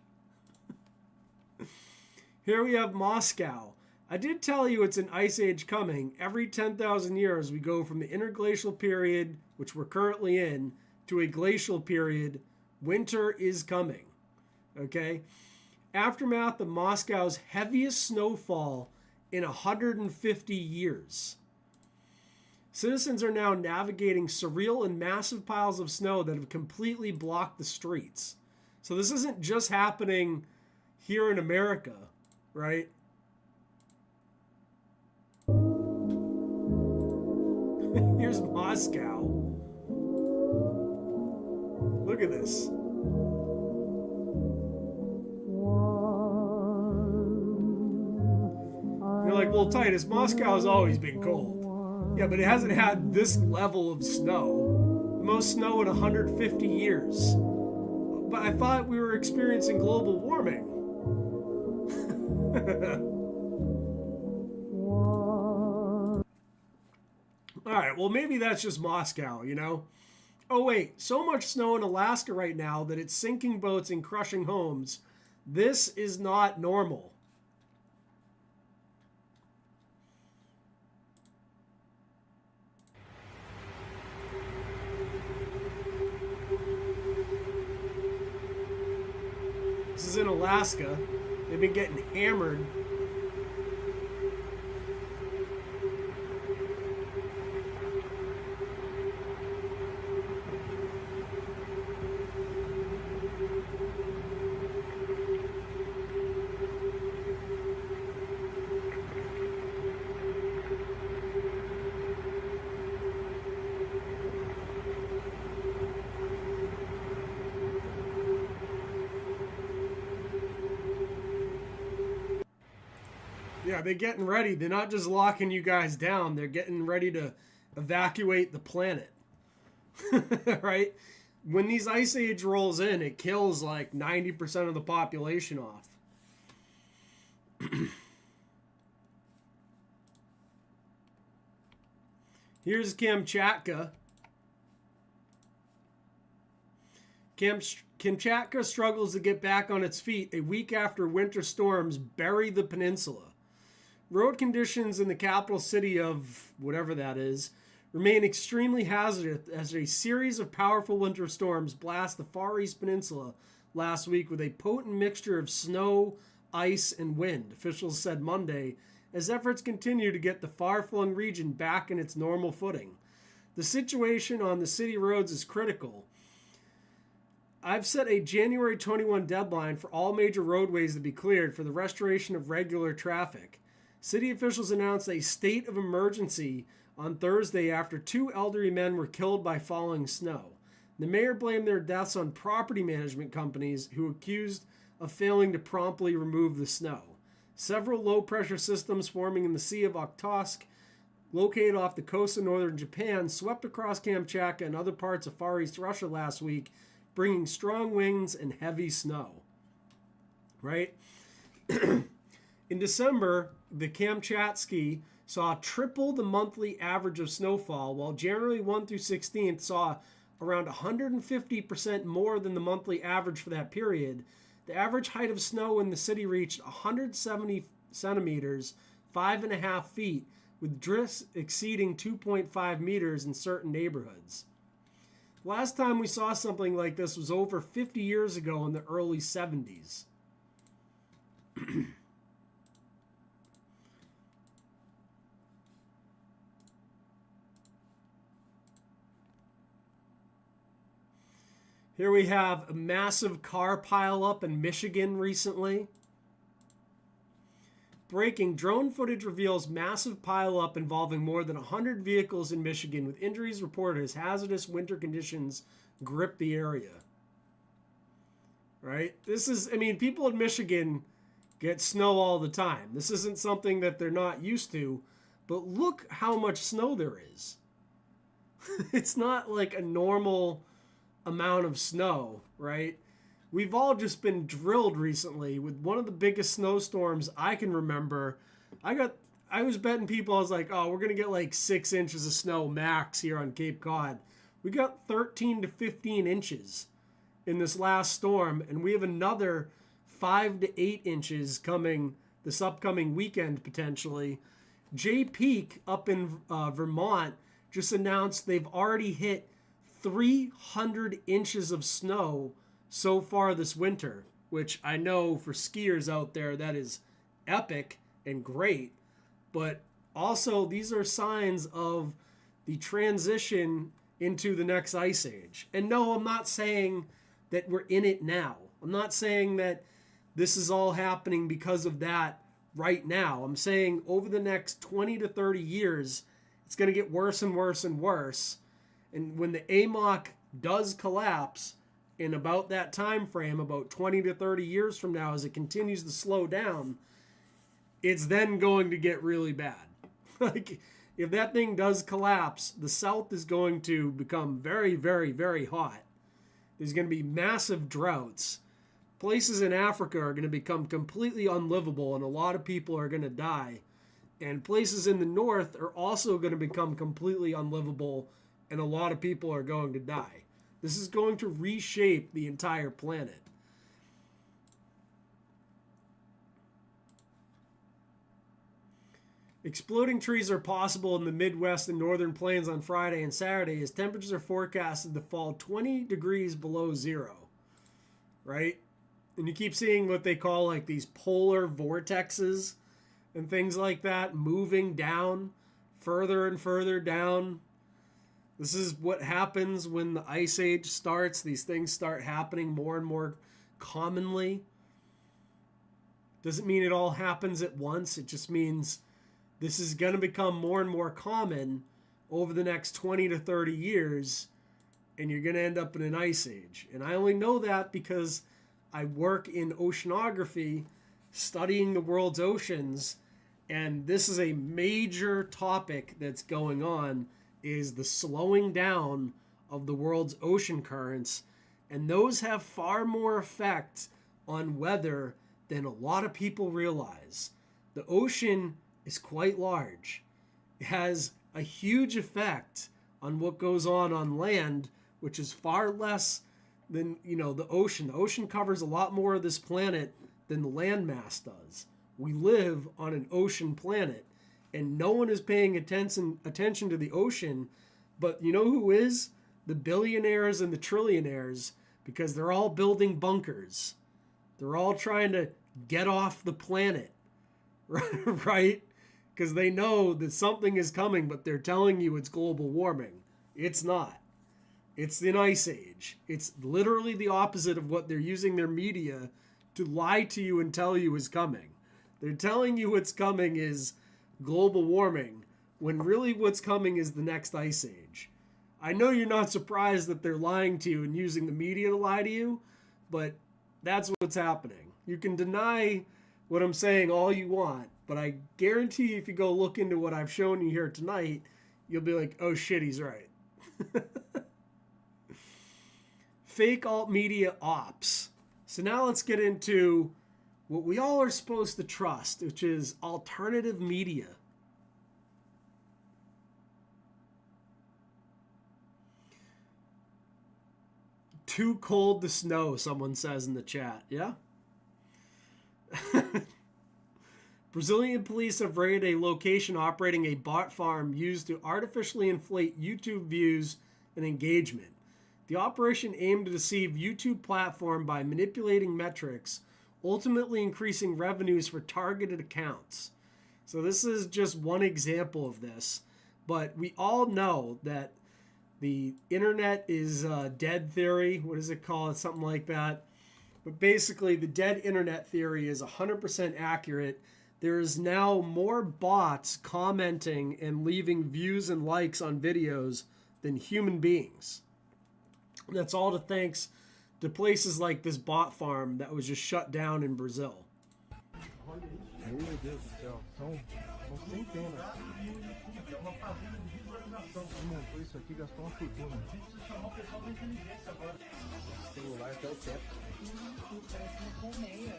Here we have Moscow. I did tell you it's an ice age coming. Every 10,000 years we go from the interglacial period, which we're currently in, to a glacial period. Winter is coming. Okay? Aftermath of Moscow's heaviest snowfall in 150 years. Citizens are now navigating surreal and massive piles of snow that have completely blocked the streets. So this isn't just happening here in America, right? Here's Moscow. Look at this. You're like, well, Titus, Moscow has always been cold. Yeah, but it hasn't had this level of snow. The most snow in 150 years. But I thought we were experiencing global warming. Alright, well maybe that's just Moscow, you know? Oh wait, so much snow in Alaska right now that it's sinking boats and crushing homes. This is not normal. This is in Alaska. They've been getting hammered. Yeah, they're getting ready. They're not just locking you guys down. They're getting ready to evacuate the planet. right? When these ice age rolls in, it kills like 90% of the population off. Here's Kamchatka. Kamchatka struggles to get back on its feet a week after winter storms bury the peninsula. Road conditions in the capital city of whatever that is remain extremely hazardous as a series of powerful winter storms blast the Far East Peninsula last week with a potent mixture of snow, ice, and wind, officials said Monday, as efforts continue to get the far-flung region back in its normal footing. The situation on the city roads is critical. I've set a January 21 deadline for all major roadways to be cleared for the restoration of regular traffic. City officials announced a state of emergency on Thursday after 2 elderly men were killed by falling snow. The mayor blamed their deaths on property management companies who accused of failing to promptly remove the snow. Several low-pressure systems forming in the Sea of Okhotsk, located off the coast of northern Japan, swept across Kamchatka and other parts of Far East Russia last week, bringing strong winds and heavy snow. Right? In December, the Kamchatsky saw triple the monthly average of snowfall, while January 1 through 16th saw around 150% more than the monthly average for that period. The average height of snow in the city reached 170 centimeters, 5.5 feet, with drifts exceeding 2.5 meters in certain neighborhoods. Last time we saw something like this was over 50 years ago in the early 70s. Here we have a massive car pileup in Michigan recently. Breaking, drone footage reveals massive pileup involving more than 100 vehicles in Michigan, with injuries reported as hazardous winter conditions grip the area. Right? This is, I mean, people in Michigan get snow all the time. This isn't something that they're not used to, but look how much snow there is. It's not like a normal amount of snow, right? We've all just been drilled recently with one of the biggest snowstorms I can remember. I was betting people, I was like, oh, we're going to get like 6 inches of snow max here on Cape Cod. We got 13 to 15 inches in this last storm, and we have another 5 to 8 inches coming this upcoming weekend potentially. Jay Peak up in Vermont just announced they've already hit 300 inches of snow so far this winter, which I know for skiers out there, that is epic and great. But also, these are signs of the transition into the next ice age. And no, I'm not saying that we're in it now. I'm not saying that this is all happening because of that right now. I'm saying over the next 20 to 30 years, it's going to get worse and worse and worse. And when the AMOC does collapse in about that time frame, about 20 to 30 years from now, as it continues to slow down, it's then going to get really bad. Like, if that thing does collapse, the South is going to become very, very, very hot. There's going to be massive droughts. Places in Africa are going to become completely unlivable, and a lot of people are going to die. And places in the North are also going to become completely unlivable, and a lot of people are going to die. This is going to reshape the entire planet. Exploding trees are possible in the Midwest and Northern Plains on Friday and Saturday as temperatures are forecasted to fall 20 degrees below zero. Right? And you keep seeing what they call like these polar vortexes and things like that moving down, further and further down. This is what happens when the Ice Age starts. These things start happening more and more commonly. Doesn't mean it all happens at once. It just means this is going to become more and more common over the next 20 to 30 years, and you're going to end up in an Ice Age. And I only know that because I work in oceanography, studying the world's oceans, and this is a major topic that's going on, is the slowing down of the world's ocean currents, and those have far more effect on weather than a lot of people realize. The ocean is quite large. It has a huge effect on what goes on land, which is far less than, the ocean. The ocean covers a lot more of this planet than the landmass does. We live on an ocean planet, and no one is paying attention to the ocean, but you know who is? The billionaires and the trillionaires, because they're all building bunkers. They're all trying to get off the planet, right? Because they know that something is coming, but they're telling you it's global warming. It's not. It's an ice age. It's literally the opposite of what they're using their media to lie to you and tell you is coming. They're telling you what's coming is global warming, when really what's coming is the next ice age. I know you're not surprised that they're lying to you and using the media to lie to you, but that's what's happening. You can deny what I'm saying all you want, but I guarantee you if you go look into what I've shown you here tonight, you'll be like, oh shit, he's right. Fake alt media ops. So now let's get into what we all are supposed to trust, which is alternative media. Too cold to snow, someone says in the chat. Yeah? Brazilian police have raided a location operating a bot farm used to artificially inflate YouTube views and engagement. The operation aimed to deceive YouTube platform by manipulating metrics, ultimately increasing revenues for targeted accounts. So this is just one example of this, but we all know that the internet is dead theory. What is it called? Something like that. But basically, the dead internet theory is 100% accurate. There is now more bots commenting and leaving views and likes on videos than human beings. And that's all thanks to places like this bot farm that was just shut down in Brazil. Meu Deus do céu, são centenas. Quem montou isso aqui gastou uma fortuna. Chamar o pessoal da inteligência agora. Celular até o teto. Parece uma colmeia.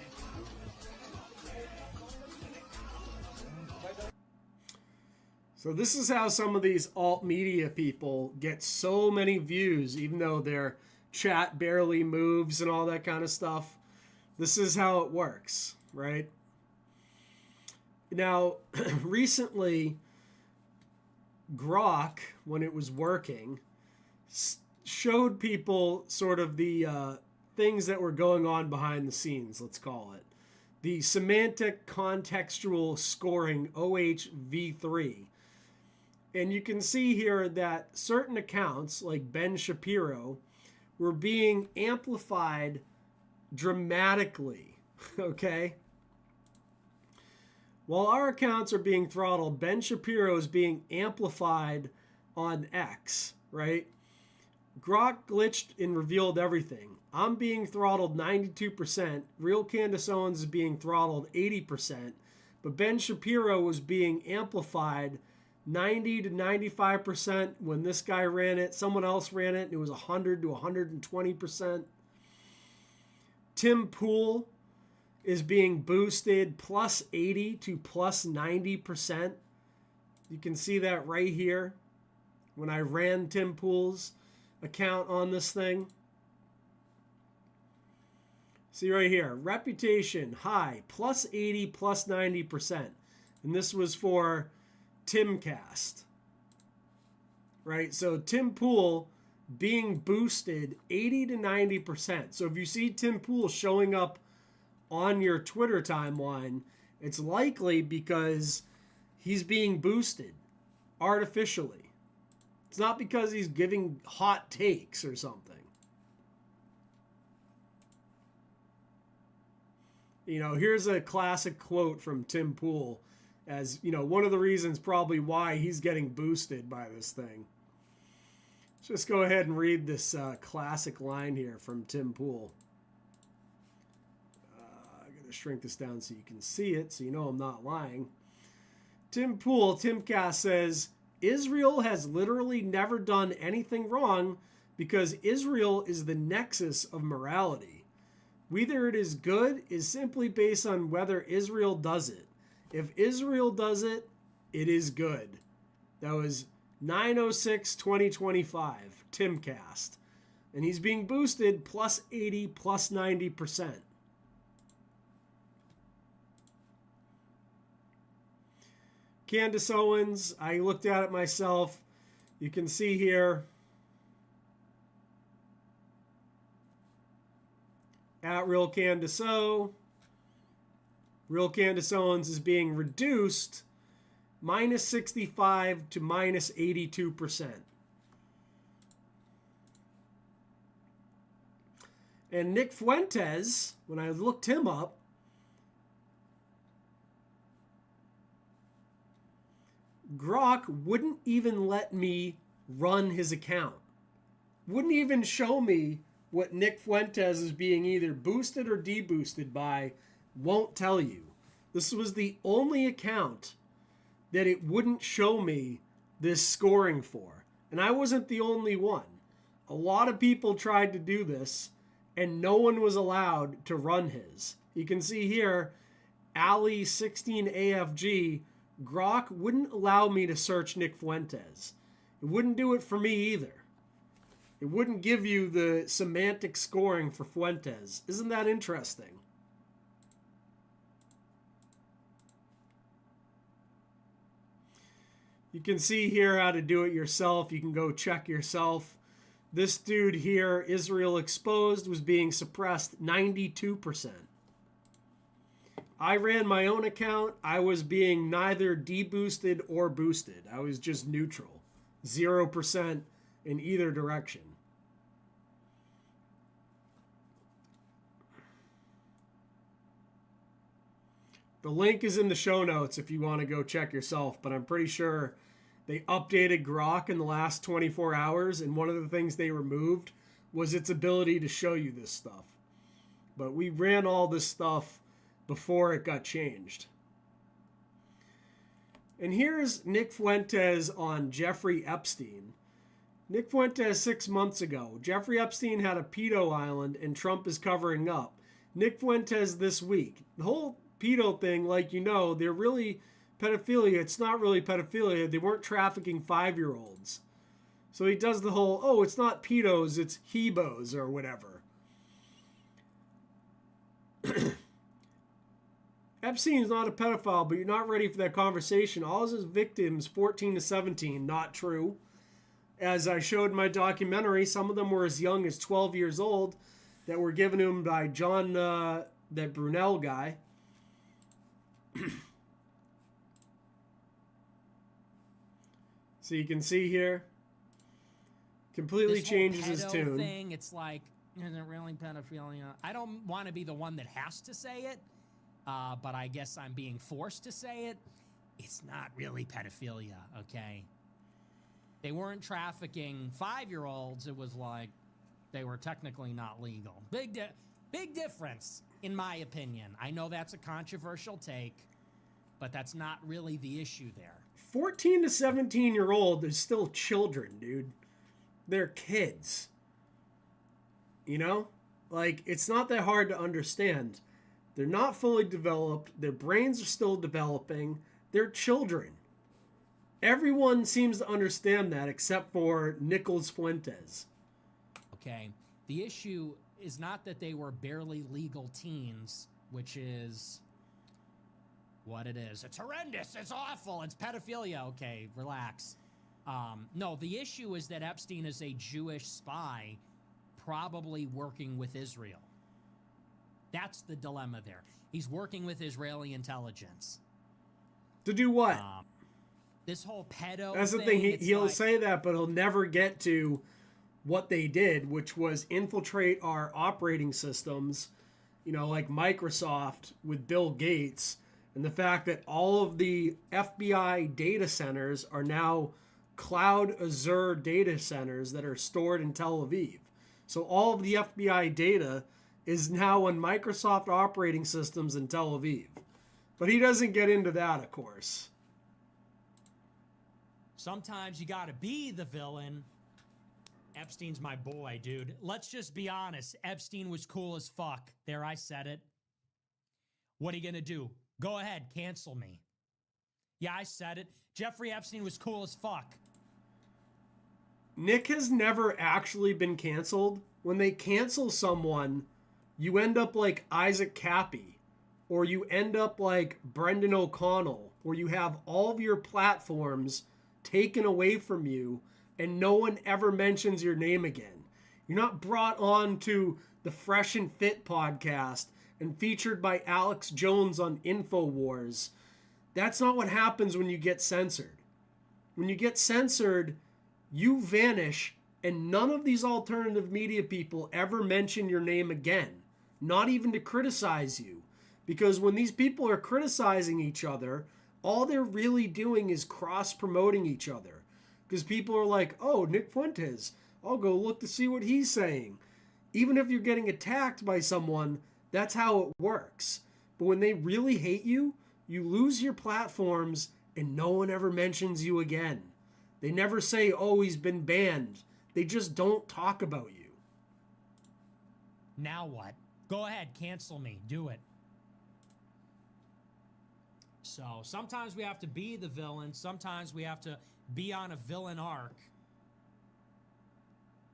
So this is how some of these alt media people get so many views, even though their chat barely moves and all that kind of stuff. This is how it works, right? Now, recently, Grok, when it was working, showed people sort of the things that were going on behind the scenes, let's call it. The semantic contextual scoring OHV3. And you can see here that certain accounts, like Ben Shapiro, were being amplified dramatically, okay? While our accounts are being throttled, Ben Shapiro is being amplified on X, right? Grok glitched and revealed everything. I'm being throttled 92%. Real Candace Owens is being throttled 80%. But Ben Shapiro was being amplified 90 to 95% when this guy ran it. Someone else ran it, and it was 100 to 120%. Tim Pool is being boosted plus 80 to plus 90%. You can see that right here when I ran Tim Pool's account on this thing. See right here, reputation high, plus 80, plus 90%. And this was for Timcast, right? So Tim Pool being boosted 80 to 90%. So if you see Tim Pool showing up on your Twitter timeline, it's likely because he's being boosted artificially. It's not because he's giving hot takes or something. You know, here's a classic quote from Tim Pool as, you know, one of the reasons probably why he's getting boosted by this thing. Let's just go ahead and read this classic line here from Tim Pool. I'm going to shrink this down so you can see it, so you know I'm not lying. Tim Pool, Timcast says, Israel has literally never done anything wrong because Israel is the nexus of morality. Whether it is good is simply based on whether Israel does it. If Israel does it, it is good. That was 9/06/2025, Timcast. And he's being boosted plus 80, plus 90%. Candace Owens, I looked at it myself. You can see here, at Real Candace O, Real Candace Owens is being reduced minus 65 to minus 82%. And Nick Fuentes, when I looked him up, Grok wouldn't even let me run his account. Wouldn't even show me what Nick Fuentes is being either boosted or deboosted by. Won't tell you. This was the only account that it wouldn't show me this scoring for. And I wasn't the only one. A lot of people tried to do this, and no one was allowed to run his. You can see here, Ali16AFG, Grok wouldn't allow me to search Nick Fuentes. It wouldn't do it for me either. It wouldn't give you the semantic scoring for Fuentes. Isn't that interesting? You can see here how to do it yourself. You can go check yourself. This dude here, Israel Exposed, was being suppressed 92%. I ran my own account. I was being neither deboosted or boosted. I was just neutral. 0% in either direction. The link is in the show notes if you want to go check yourself, but I'm pretty sure they updated Grok in the last 24 hours, and one of the things they removed was its ability to show you this stuff. But we ran all this stuff before it got changed. And here's Nick Fuentes on Jeffrey Epstein. Nick Fuentes 6 months ago. Jeffrey Epstein had a pedo island and Trump is covering up. Nick Fuentes this week. The whole pedo thing, like you know, they're really pedophilia. It's not really pedophilia. They weren't trafficking 5-year-olds. So he does the whole, oh, it's not pedos, it's hebos or whatever. Epstein's not a pedophile, but you're not ready for that conversation. All his victims, 14 to 17, not true. As I showed in my documentary, some of them were as young as 12 years old that were given to him by John, that Brunel guy. So you can see here, completely this changes whole his pedo tune. Thing, it's like, is it really pedophilia? I don't want to be the one that has to say it, but I guess I'm being forced to say it. It's not really pedophilia, okay? They weren't trafficking 5-year-olds. It was like they were technically not legal. Big difference, in my opinion. I know that's a controversial take, but that's not really the issue there. 14 to 17-year-old is still children, dude. They're kids. You know? Like, it's not that hard to understand. They're not fully developed. Their brains are still developing. They're children. Everyone seems to understand that except for Nicholas Fuentes. Okay. The issue is not that they were barely legal teens, which is what it is. It's horrendous. It's awful. It's pedophilia. Okay, relax. No, the issue is that Epstein is a Jewish spy probably working with Israel. That's the dilemma there. He's working with Israeli intelligence. To do what? This whole pedo That's the thing. He'll say that, but he'll never get to what they did, which was infiltrate our operating systems, you know, like Microsoft with Bill Gates, and the fact that all of the FBI data centers are now cloud Azure data centers that are stored in Tel Aviv. So all of the FBI data is now on Microsoft operating systems in Tel Aviv. But he doesn't get into that, of course. Sometimes you got to be the villain. Epstein's my boy, dude. Let's just be honest. Epstein was cool as fuck. There, I said it. What are you gonna do? Go ahead, cancel me. Yeah, I said it. Jeffrey Epstein was cool as fuck. Nick has never actually been canceled. When they cancel someone, you end up like Isaac Cappy, or you end up like Brendan O'Connell, where you have all of your platforms taken away from you and no one ever mentions your name again. You're not brought on to the Fresh and Fit podcast and featured by Alex Jones on InfoWars. That's not what happens when you get censored. When you get censored, you vanish, and none of these alternative media people ever mention your name again, not even to criticize you. Because when these people are criticizing each other, all they're really doing is cross-promoting each other. Because people are like, oh, Nick Fuentes, I'll go look to see what he's saying. Even if you're getting attacked by someone, that's how it works. But when they really hate you, you lose your platforms and no one ever mentions you again. They never say, oh, he's been banned. They just don't talk about you. Now what? Go ahead, cancel me. Do it. So sometimes we have to be the villain. Sometimes we have to be on a villain arc.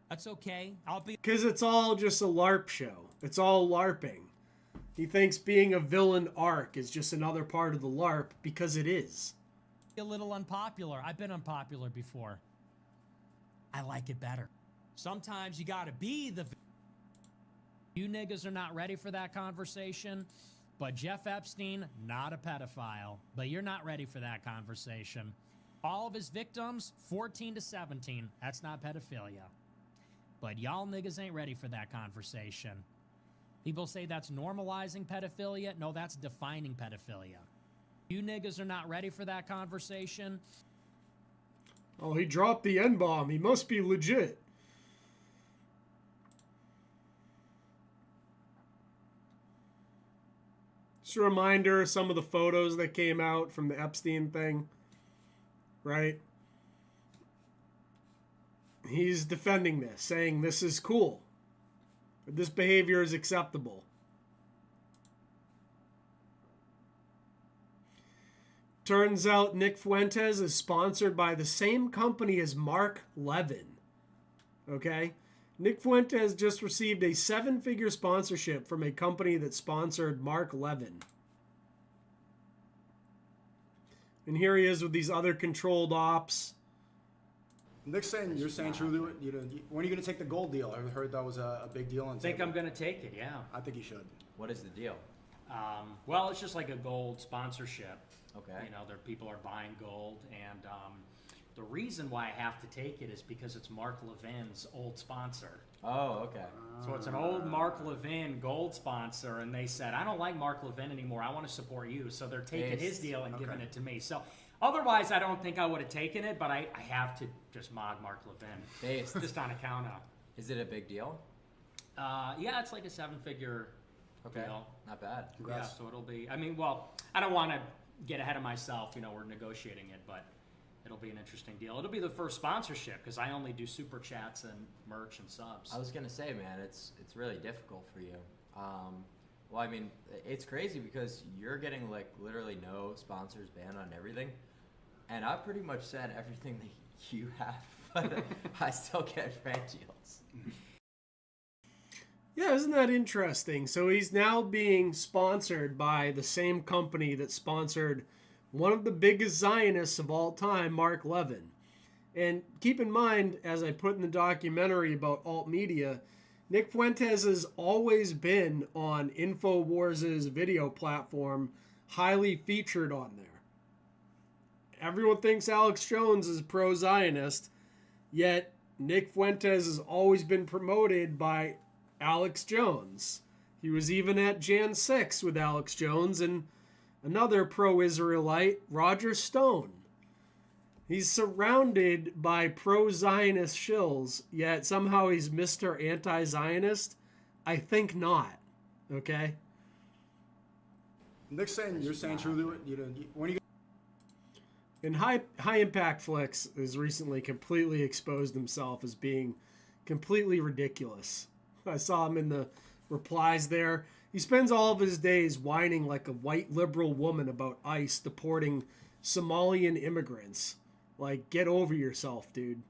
That's okay. I'll be... Because it's all just a LARP show. It's all LARPing. He thinks being a villain arc is just another part of the LARP because it is. A little unpopular. I've been unpopular before. I like it better. Sometimes you gotta be the... You niggas are not ready for that conversation, but Jeff Epstein, not a pedophile. But you're not ready for that conversation. All of his victims, 14 to 17. That's not pedophilia. But y'all niggas ain't ready for that conversation. People say that's normalizing pedophilia. No, that's defining pedophilia. You niggas are not ready for that conversation. Oh, he dropped the N-bomb. He must be legit. Just a reminder of some of the photos that came out from the Epstein thing. Right? He's defending this, saying this is cool. This behavior is acceptable. Turns out Nick Fuentes is sponsored by the same company as Mark Levin. Okay? Nick Fuentes just received a 7-figure sponsorship from a company that sponsored Mark Levin. And here he is with these other controlled ops. Nick's saying, you're saying truly, when are you going to take the gold deal? I heard that was a big deal. I think I'm going to take it, yeah. I think you should. What is the deal? Well, it's just like a gold sponsorship. Okay. You know, people are buying gold, and the reason why I have to take it is because it's Mark Levin's old sponsor. Oh, okay. So it's an old Mark Levin gold sponsor, and they said, I don't like Mark Levin anymore. I want to support you. So they're taking his deal and giving it to me. So otherwise, I don't think I would have taken it, but I have to just mod Mark Levin. Just on account of. Is it a big deal? Yeah, it's like a 7-figure deal. Not bad. Congrats. Yeah, so it'll be, I mean, well, I don't want to get ahead of myself. You know, we're negotiating it, but it'll be an interesting deal. It'll be the first sponsorship because I only do super chats and merch and subs. I was gonna say, man, it's really difficult for you. Well, I mean, it's crazy because you're getting like literally no sponsors banned on everything, and I pretty much said everything that you have, but I still get brand deals. Yeah, isn't that interesting? So he's now being sponsored by the same company that sponsored one of the biggest Zionists of all time, Mark Levin. And keep in mind, as I put in the documentary about alt media, Nick Fuentes has always been on InfoWars' video platform, highly featured on there. Everyone thinks Alex Jones is pro-Zionist, yet Nick Fuentes has always been promoted by Alex Jones. He was even at Jan 6 with Alex Jones and another pro-Israelite, Roger Stone. He's surrounded by pro-Zionist shills, yet somehow he's Mr. Anti-Zionist? I think not. Okay? Nick's saying, you're saying truly, when are you... And High Impact Flicks has recently completely exposed himself as being Completely ridiculous. I saw him in the replies there. He spends all of his days whining like a white liberal woman about ICE deporting Somalian immigrants. Like, get over yourself, dude.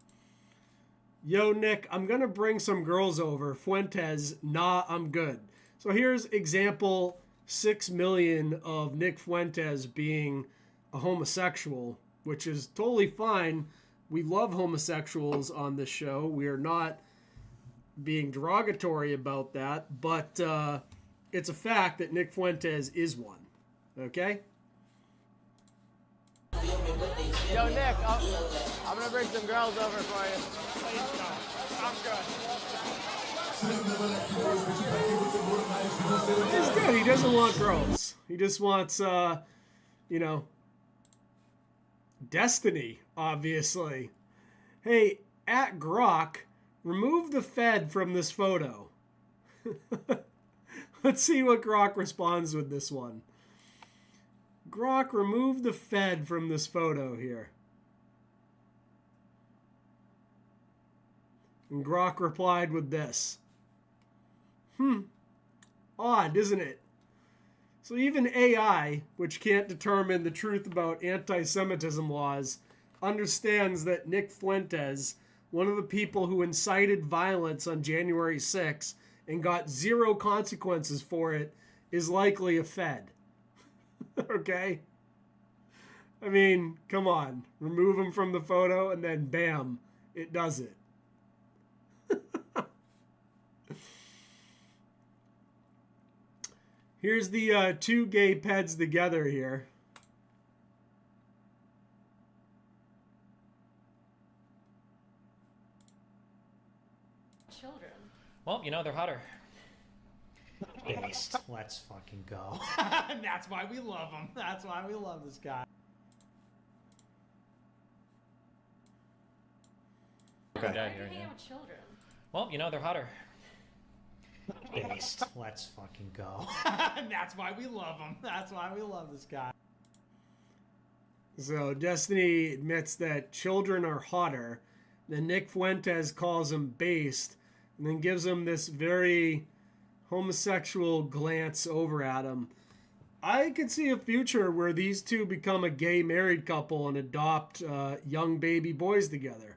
Yo, Nick, I'm going to bring some girls over. Fuentes, nah, I'm good. So here's example 6 million of Nick Fuentes being a homosexual, which is totally fine. We love homosexuals on this show. We are not being derogatory about that, but it's a fact that Nick Fuentes is one. Okay? Yo, Nick, I'm gonna bring some girls over for you. I'm good. He's good. He doesn't want girls. He just wants, destiny, obviously. Hey, at Grok, remove the Fed from this photo. Let's see what Grok responds with this one. Grok, remove the Fed from this photo here. And Grok replied with this. Odd, isn't it? So even AI, which can't determine the truth about anti-Semitism laws, understands that Nick Fuentes, one of the people who incited violence on January 6th and got zero consequences for it, is likely a Fed. Okay? I mean, come on. Remove him from the photo and then bam, it does it. Here's the two gay peds together here. Children. Well, they're hotter. Based. Let's fucking go. That's why we love him. That's why we love this guy. Why do you hang out with children? Well, they're hotter. Based. Let's fucking go. That's why we love him. That's why we love this guy. So Destiny admits that children are hotter. Then Nick Fuentes calls him based, and then gives him this very homosexual glance over at him. I could see a future where these two become a gay married couple and adopt young baby boys together.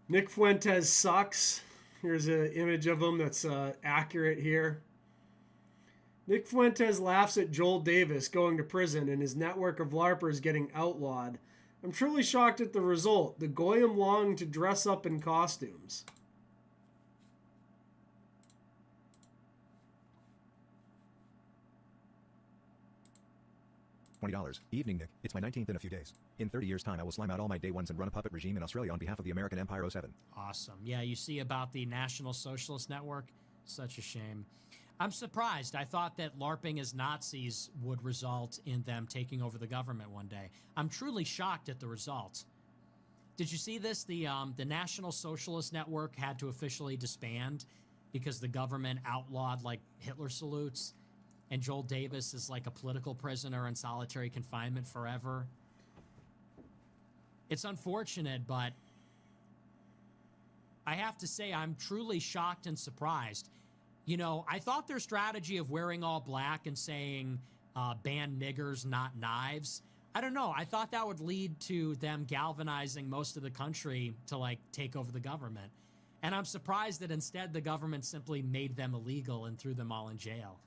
Nick Fuentes sucks. Here's an image of him that's accurate here. Nick Fuentes laughs at Joel Davis going to prison and his network of LARPers getting outlawed. I'm truly shocked at the result. The Goyim long to dress up in costumes. $20. Evening, Nick. It's my 19th in a few days. In 30 years' time, I will slime out all my day ones and run a puppet regime in Australia on behalf of the American Empire 07. Awesome. Yeah, you see about the National Socialist Network? Such a shame. I'm surprised. I thought that LARPing as Nazis would result in them taking over the government one day. I'm truly shocked at the result. Did you see this? The National Socialist Network had to officially disband because the government outlawed, like, Hitler salutes. And Joel Davis is like a political prisoner in solitary confinement forever. It's unfortunate, but I have to say I'm truly shocked and surprised. I thought their strategy of wearing all black and saying ban niggers, not knives, I don't know. I thought that would lead to them galvanizing most of the country to, like, take over the government. And I'm surprised that instead the government simply made them illegal and threw them all in jail.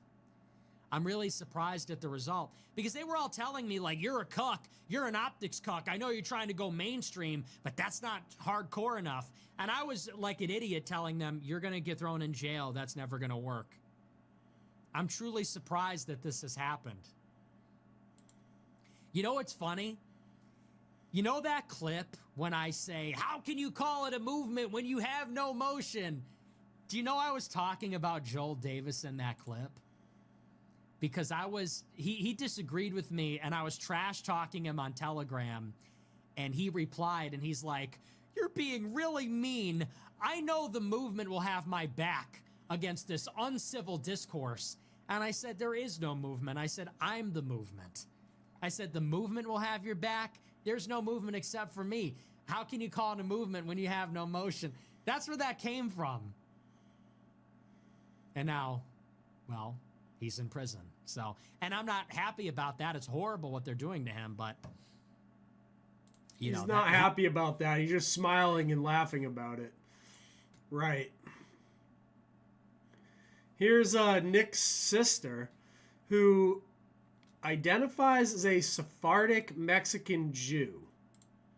I'm really surprised at the result because they were all telling me, like, you're a cuck, you're an optics cuck. I know you're trying to go mainstream, but that's not hardcore enough. And I was like an idiot telling them, you're going to get thrown in jail. That's never going to work. I'm truly surprised that this has happened. You know what's funny? You know that clip when I say, how can you call it a movement when you have no motion? Do you know I was talking about Joel Davis in that clip? Because he disagreed with me and I was trash talking him on Telegram and he replied and he's like, you're being really mean. I know the movement will have my back against this uncivil discourse. And I said, there is no movement. I said, I'm the movement. I said the movement will have your back. There's no movement except for me. How can you call it a movement when you have no motion? That's where that came from. And now, well, he's in prison. So, and I'm not happy about that. It's horrible what they're doing to him, but he's not happy about that. He's just smiling and laughing about it. Right. Here's Nick's sister, who identifies as a Sephardic Mexican Jew.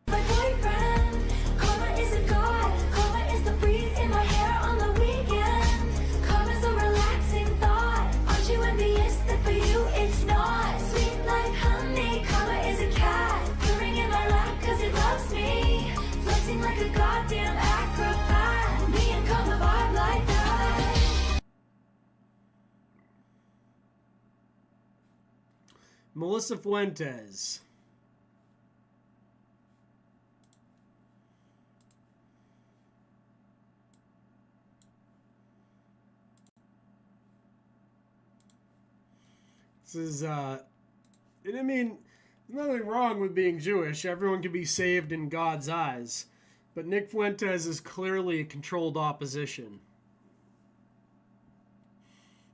My boyfriend, karma is a god. Karma is the breeze in my hair on the weekend. Karma's a relaxing thought. Aren't you envious that for you it's not? Sweet like honey, karma is a cat. Purring in my lap cause it loves me. Flexing like a goddamn acrobat. Me and karma vibe like that. Melissa Fuentes. This is, and I mean, there's nothing wrong with being Jewish. Everyone can be saved in God's eyes. But Nick Fuentes is clearly a controlled opposition.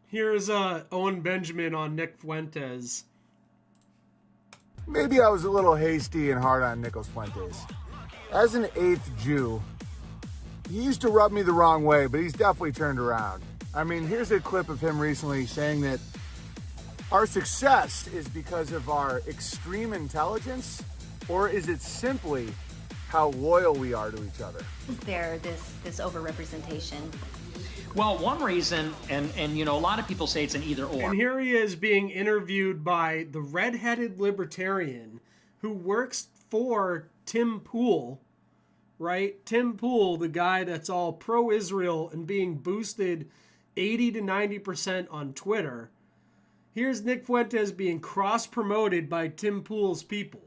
Here's Owen Benjamin on Nick Fuentes. Maybe I was a little hasty and hard on Nicholas Fuentes. As an 8th Jew, he used to rub me the wrong way, but he's definitely turned around. I mean, here's a clip of him recently saying that our success is because of our extreme intelligence, or is it simply how loyal we are to each other? Is there this overrepresentation? Well, one reason, and you know, a lot of people say it's an either or. And here he is being interviewed by the redheaded libertarian who works for Tim Pool, right? Tim Pool, the guy that's all pro-Israel and being boosted 80 to 90% on Twitter. Here's Nick Fuentes being cross-promoted by Tim Pool's people.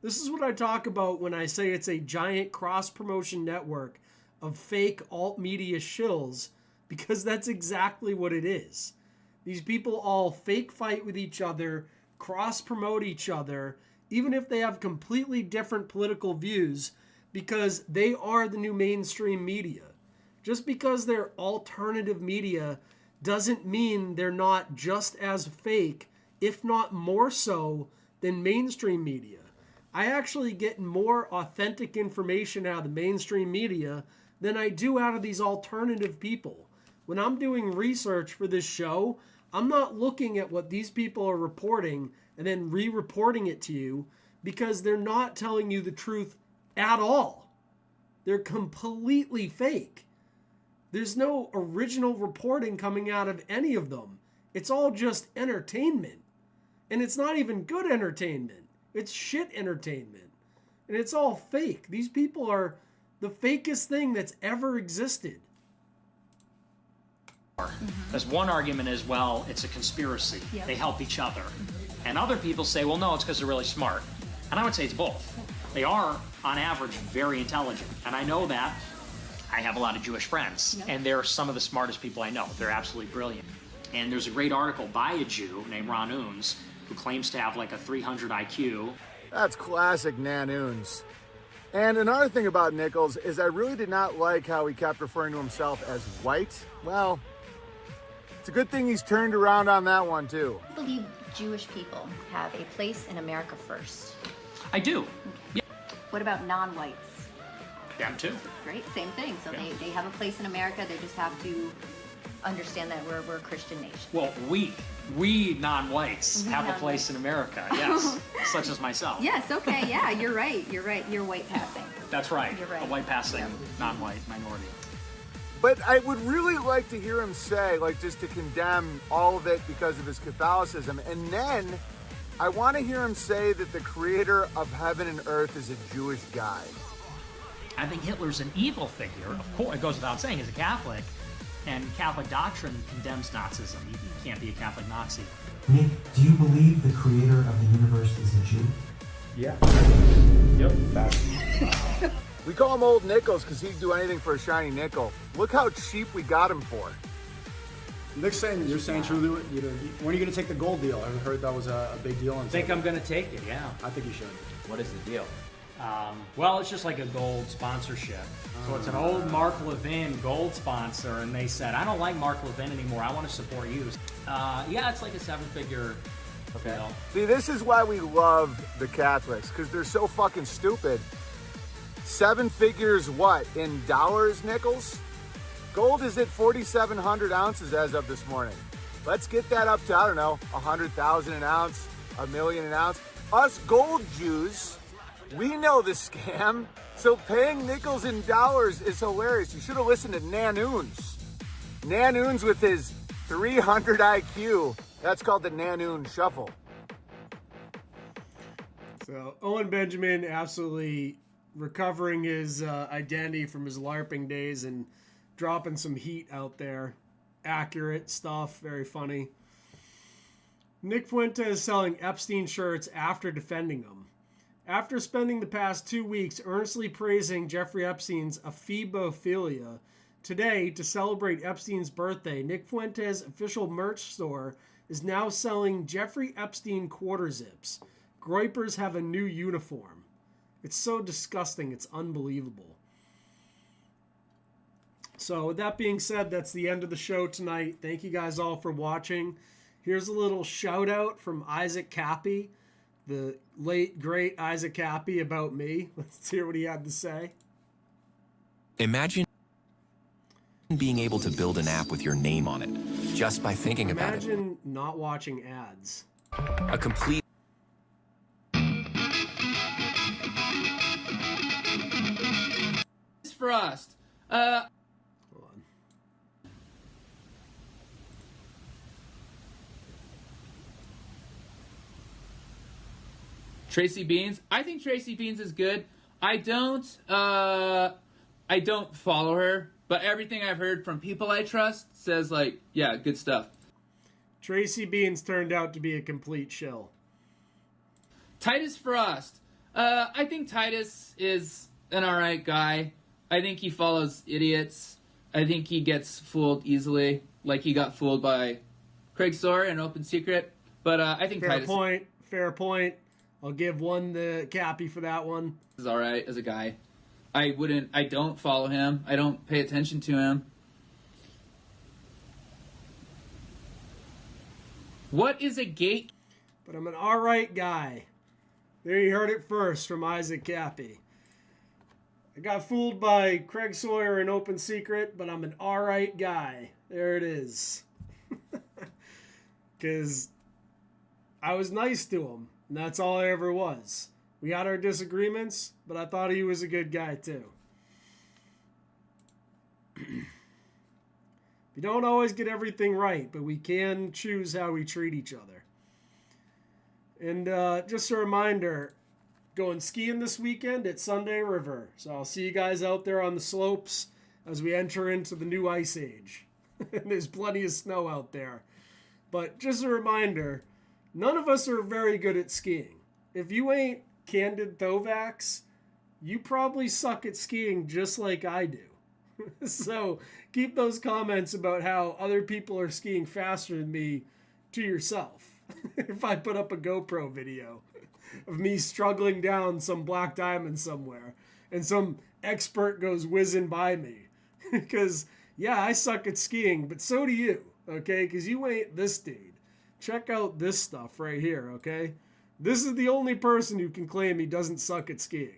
This is what I talk about when I say it's a giant cross-promotion network of fake alt-media shills, because that's exactly what it is. These people all fake fight with each other, cross-promote each other, even if they have completely different political views, because they are the new mainstream media. Just because they're alternative media doesn't mean they're not just as fake, if not more so, than mainstream media. I actually get more authentic information out of the mainstream media than I do out of these alternative people. When I'm doing research for this show, I'm not looking at what these people are reporting and then re-reporting it to you, because they're not telling you the truth at all. They're completely fake. There's no original reporting coming out of any of them. It's all just entertainment. And it's not even good entertainment. It's shit entertainment. And it's all fake. These people are the fakest thing that's ever existed. Because one argument is, well, it's a conspiracy. Yep. They help each other. And other people say, well, no, it's because they're really smart. And I would say it's both. They are, on average, very intelligent. And I know that. I have a lot of Jewish friends. Yep. And they're some of the smartest people I know. They're absolutely brilliant. And there's a great article by a Jew named Ron Unz, who claims to have like a 300 IQ. That's classic Nanoons. And another thing about Nichols is I really did not like how he kept referring to himself as white. Well, it's a good thing he's turned around on that one too. I believe Jewish people have a place in America first. I do. Yeah. What about non-whites? Them too. Great, same thing. So Yeah. they have a place in America. They just have to understand that we're a Christian nation. Well, we non-whites We have a non-whites. place in America, yes, such as myself. Yes, okay, yeah, you're right. You're right. You're white passing. That's right. You're right. A white passing, non-white minority. But I would really like to hear him say, like, just to condemn all of it because of his Catholicism. And then I want to hear him say that the creator of heaven and earth is a Jewish guy. I think Hitler's an evil figure. Of course, it goes without saying, he's a Catholic. And Catholic doctrine condemns Nazism. You can't be a Catholic Nazi. Nick, do you believe the creator of the universe is a Jew? Yeah. Yep. We call him Old Nickels because he'd do anything for a shiny nickel. Look how cheap we got him for. Nick's saying, you're saying true to it. When are you going to take the gold deal? I heard that was a big deal. I think I'm going to take it, yeah. I think you should. What is the deal? Well, it's just like a gold sponsorship. So it's an old Mark Levin gold sponsor, and they said, I don't like Mark Levin anymore. I want to support you. Yeah, it's like a 7-figure deal. See, this is why we love the Catholics, because they're so fucking stupid. 7 figures what? In dollars, Nichols? Gold is at 4,700 ounces as of this morning. Let's get that up to, I don't know, 100,000 an ounce, $1 million an ounce. Us gold Jews, we know the scam, so paying Nichols in dollars is hilarious. You should have listened to Nanoons. Nanoons with his 300 IQ. That's called the Nanoon Shuffle. So Owen Benjamin absolutely recovering his identity from his LARPing days and dropping some heat out there. Accurate stuff, very funny. Nick Fuentes selling Epstein shirts after defending him. After spending the past 2 weeks earnestly praising Jeffrey Epstein's ephebophilia, today, to celebrate Epstein's birthday, Nick Fuentes' official merch store is now selling Jeffrey Epstein quarter zips. Groypers have a new uniform. It's so disgusting, it's unbelievable. So with that being said, that's the end of the show tonight. Thank you guys all for watching. Here's a little shout out from Isaac Cappy, the late, great Isaac Cappy, about me. Let's hear what he had to say. Imagine being able to build an app with your name on it, just by thinking about it. Imagine not watching ads. A complete... Frost. Tracy Beans. I think Tracy Beans is good. I don't follow her, but everything I've heard from people I trust says, like, yeah, good stuff. Tracy Beans turned out to be a complete shill. Titus Frost. I think Titus is an alright guy. I think he follows idiots. I think he gets fooled easily, like he got fooled by Craig Sawyer and Open Secret. But I think Fair Titus... Fair point. I'll give one the Cappy for that one. is alright as a guy. I don't follow him. I don't pay attention to him. What is a gate? But I'm an alright guy. There you heard it first from Isaac Cappy. I got fooled by Craig Sawyer and Open Secret, but I'm an alright guy. There it is. Because I was nice to him, and that's all I ever was. We had our disagreements, but I thought he was a good guy too. We don't always get everything right, but we can choose how we treat each other. And just a reminder, going skiing this weekend at Sunday River. So I'll see you guys out there on the slopes as we enter into the new ice age. And there's plenty of snow out there. But just a reminder, none of us are very good at skiing. If you ain't Candid Thovax, you probably suck at skiing just like I do. So keep those comments about how other people are skiing faster than me to yourself. If I put up a GoPro video of me struggling down some black diamond somewhere and some expert goes whizzing by me. Because, yeah, I suck at skiing, but so do you, okay? Because you ain't this dude. Check out this stuff right here, okay? This is the only person who can claim he doesn't suck at skiing.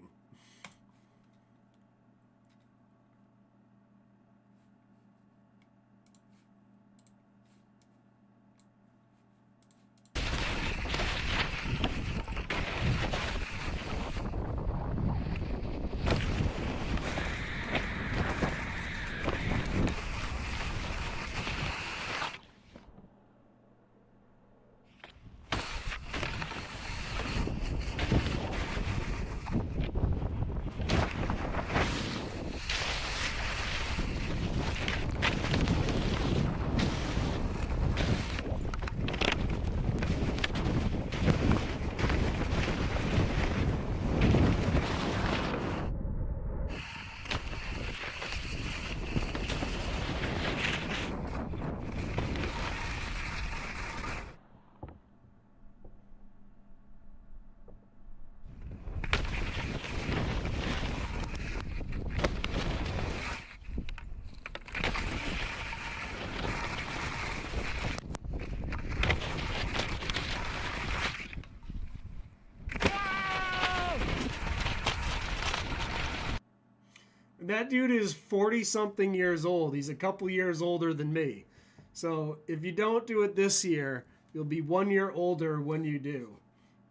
that dude is 40-something years old. He's a couple years older than me. So if you don't do it this year, you'll be 1 year older when you do.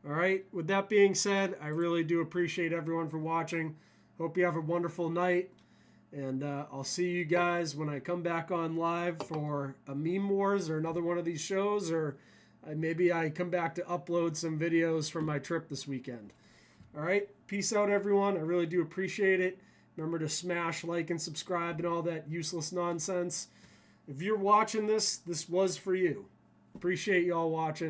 All right? With that being said, I really do appreciate everyone for watching. Hope you have a wonderful night. And I'll see you guys when I come back on live for a Meme Wars or another one of these shows, or maybe I come back to upload some videos from my trip this weekend. All right, peace out, everyone. I really do appreciate it. Remember to smash like and subscribe and all that useless nonsense. If you're watching this, this was for you. Appreciate y'all watching.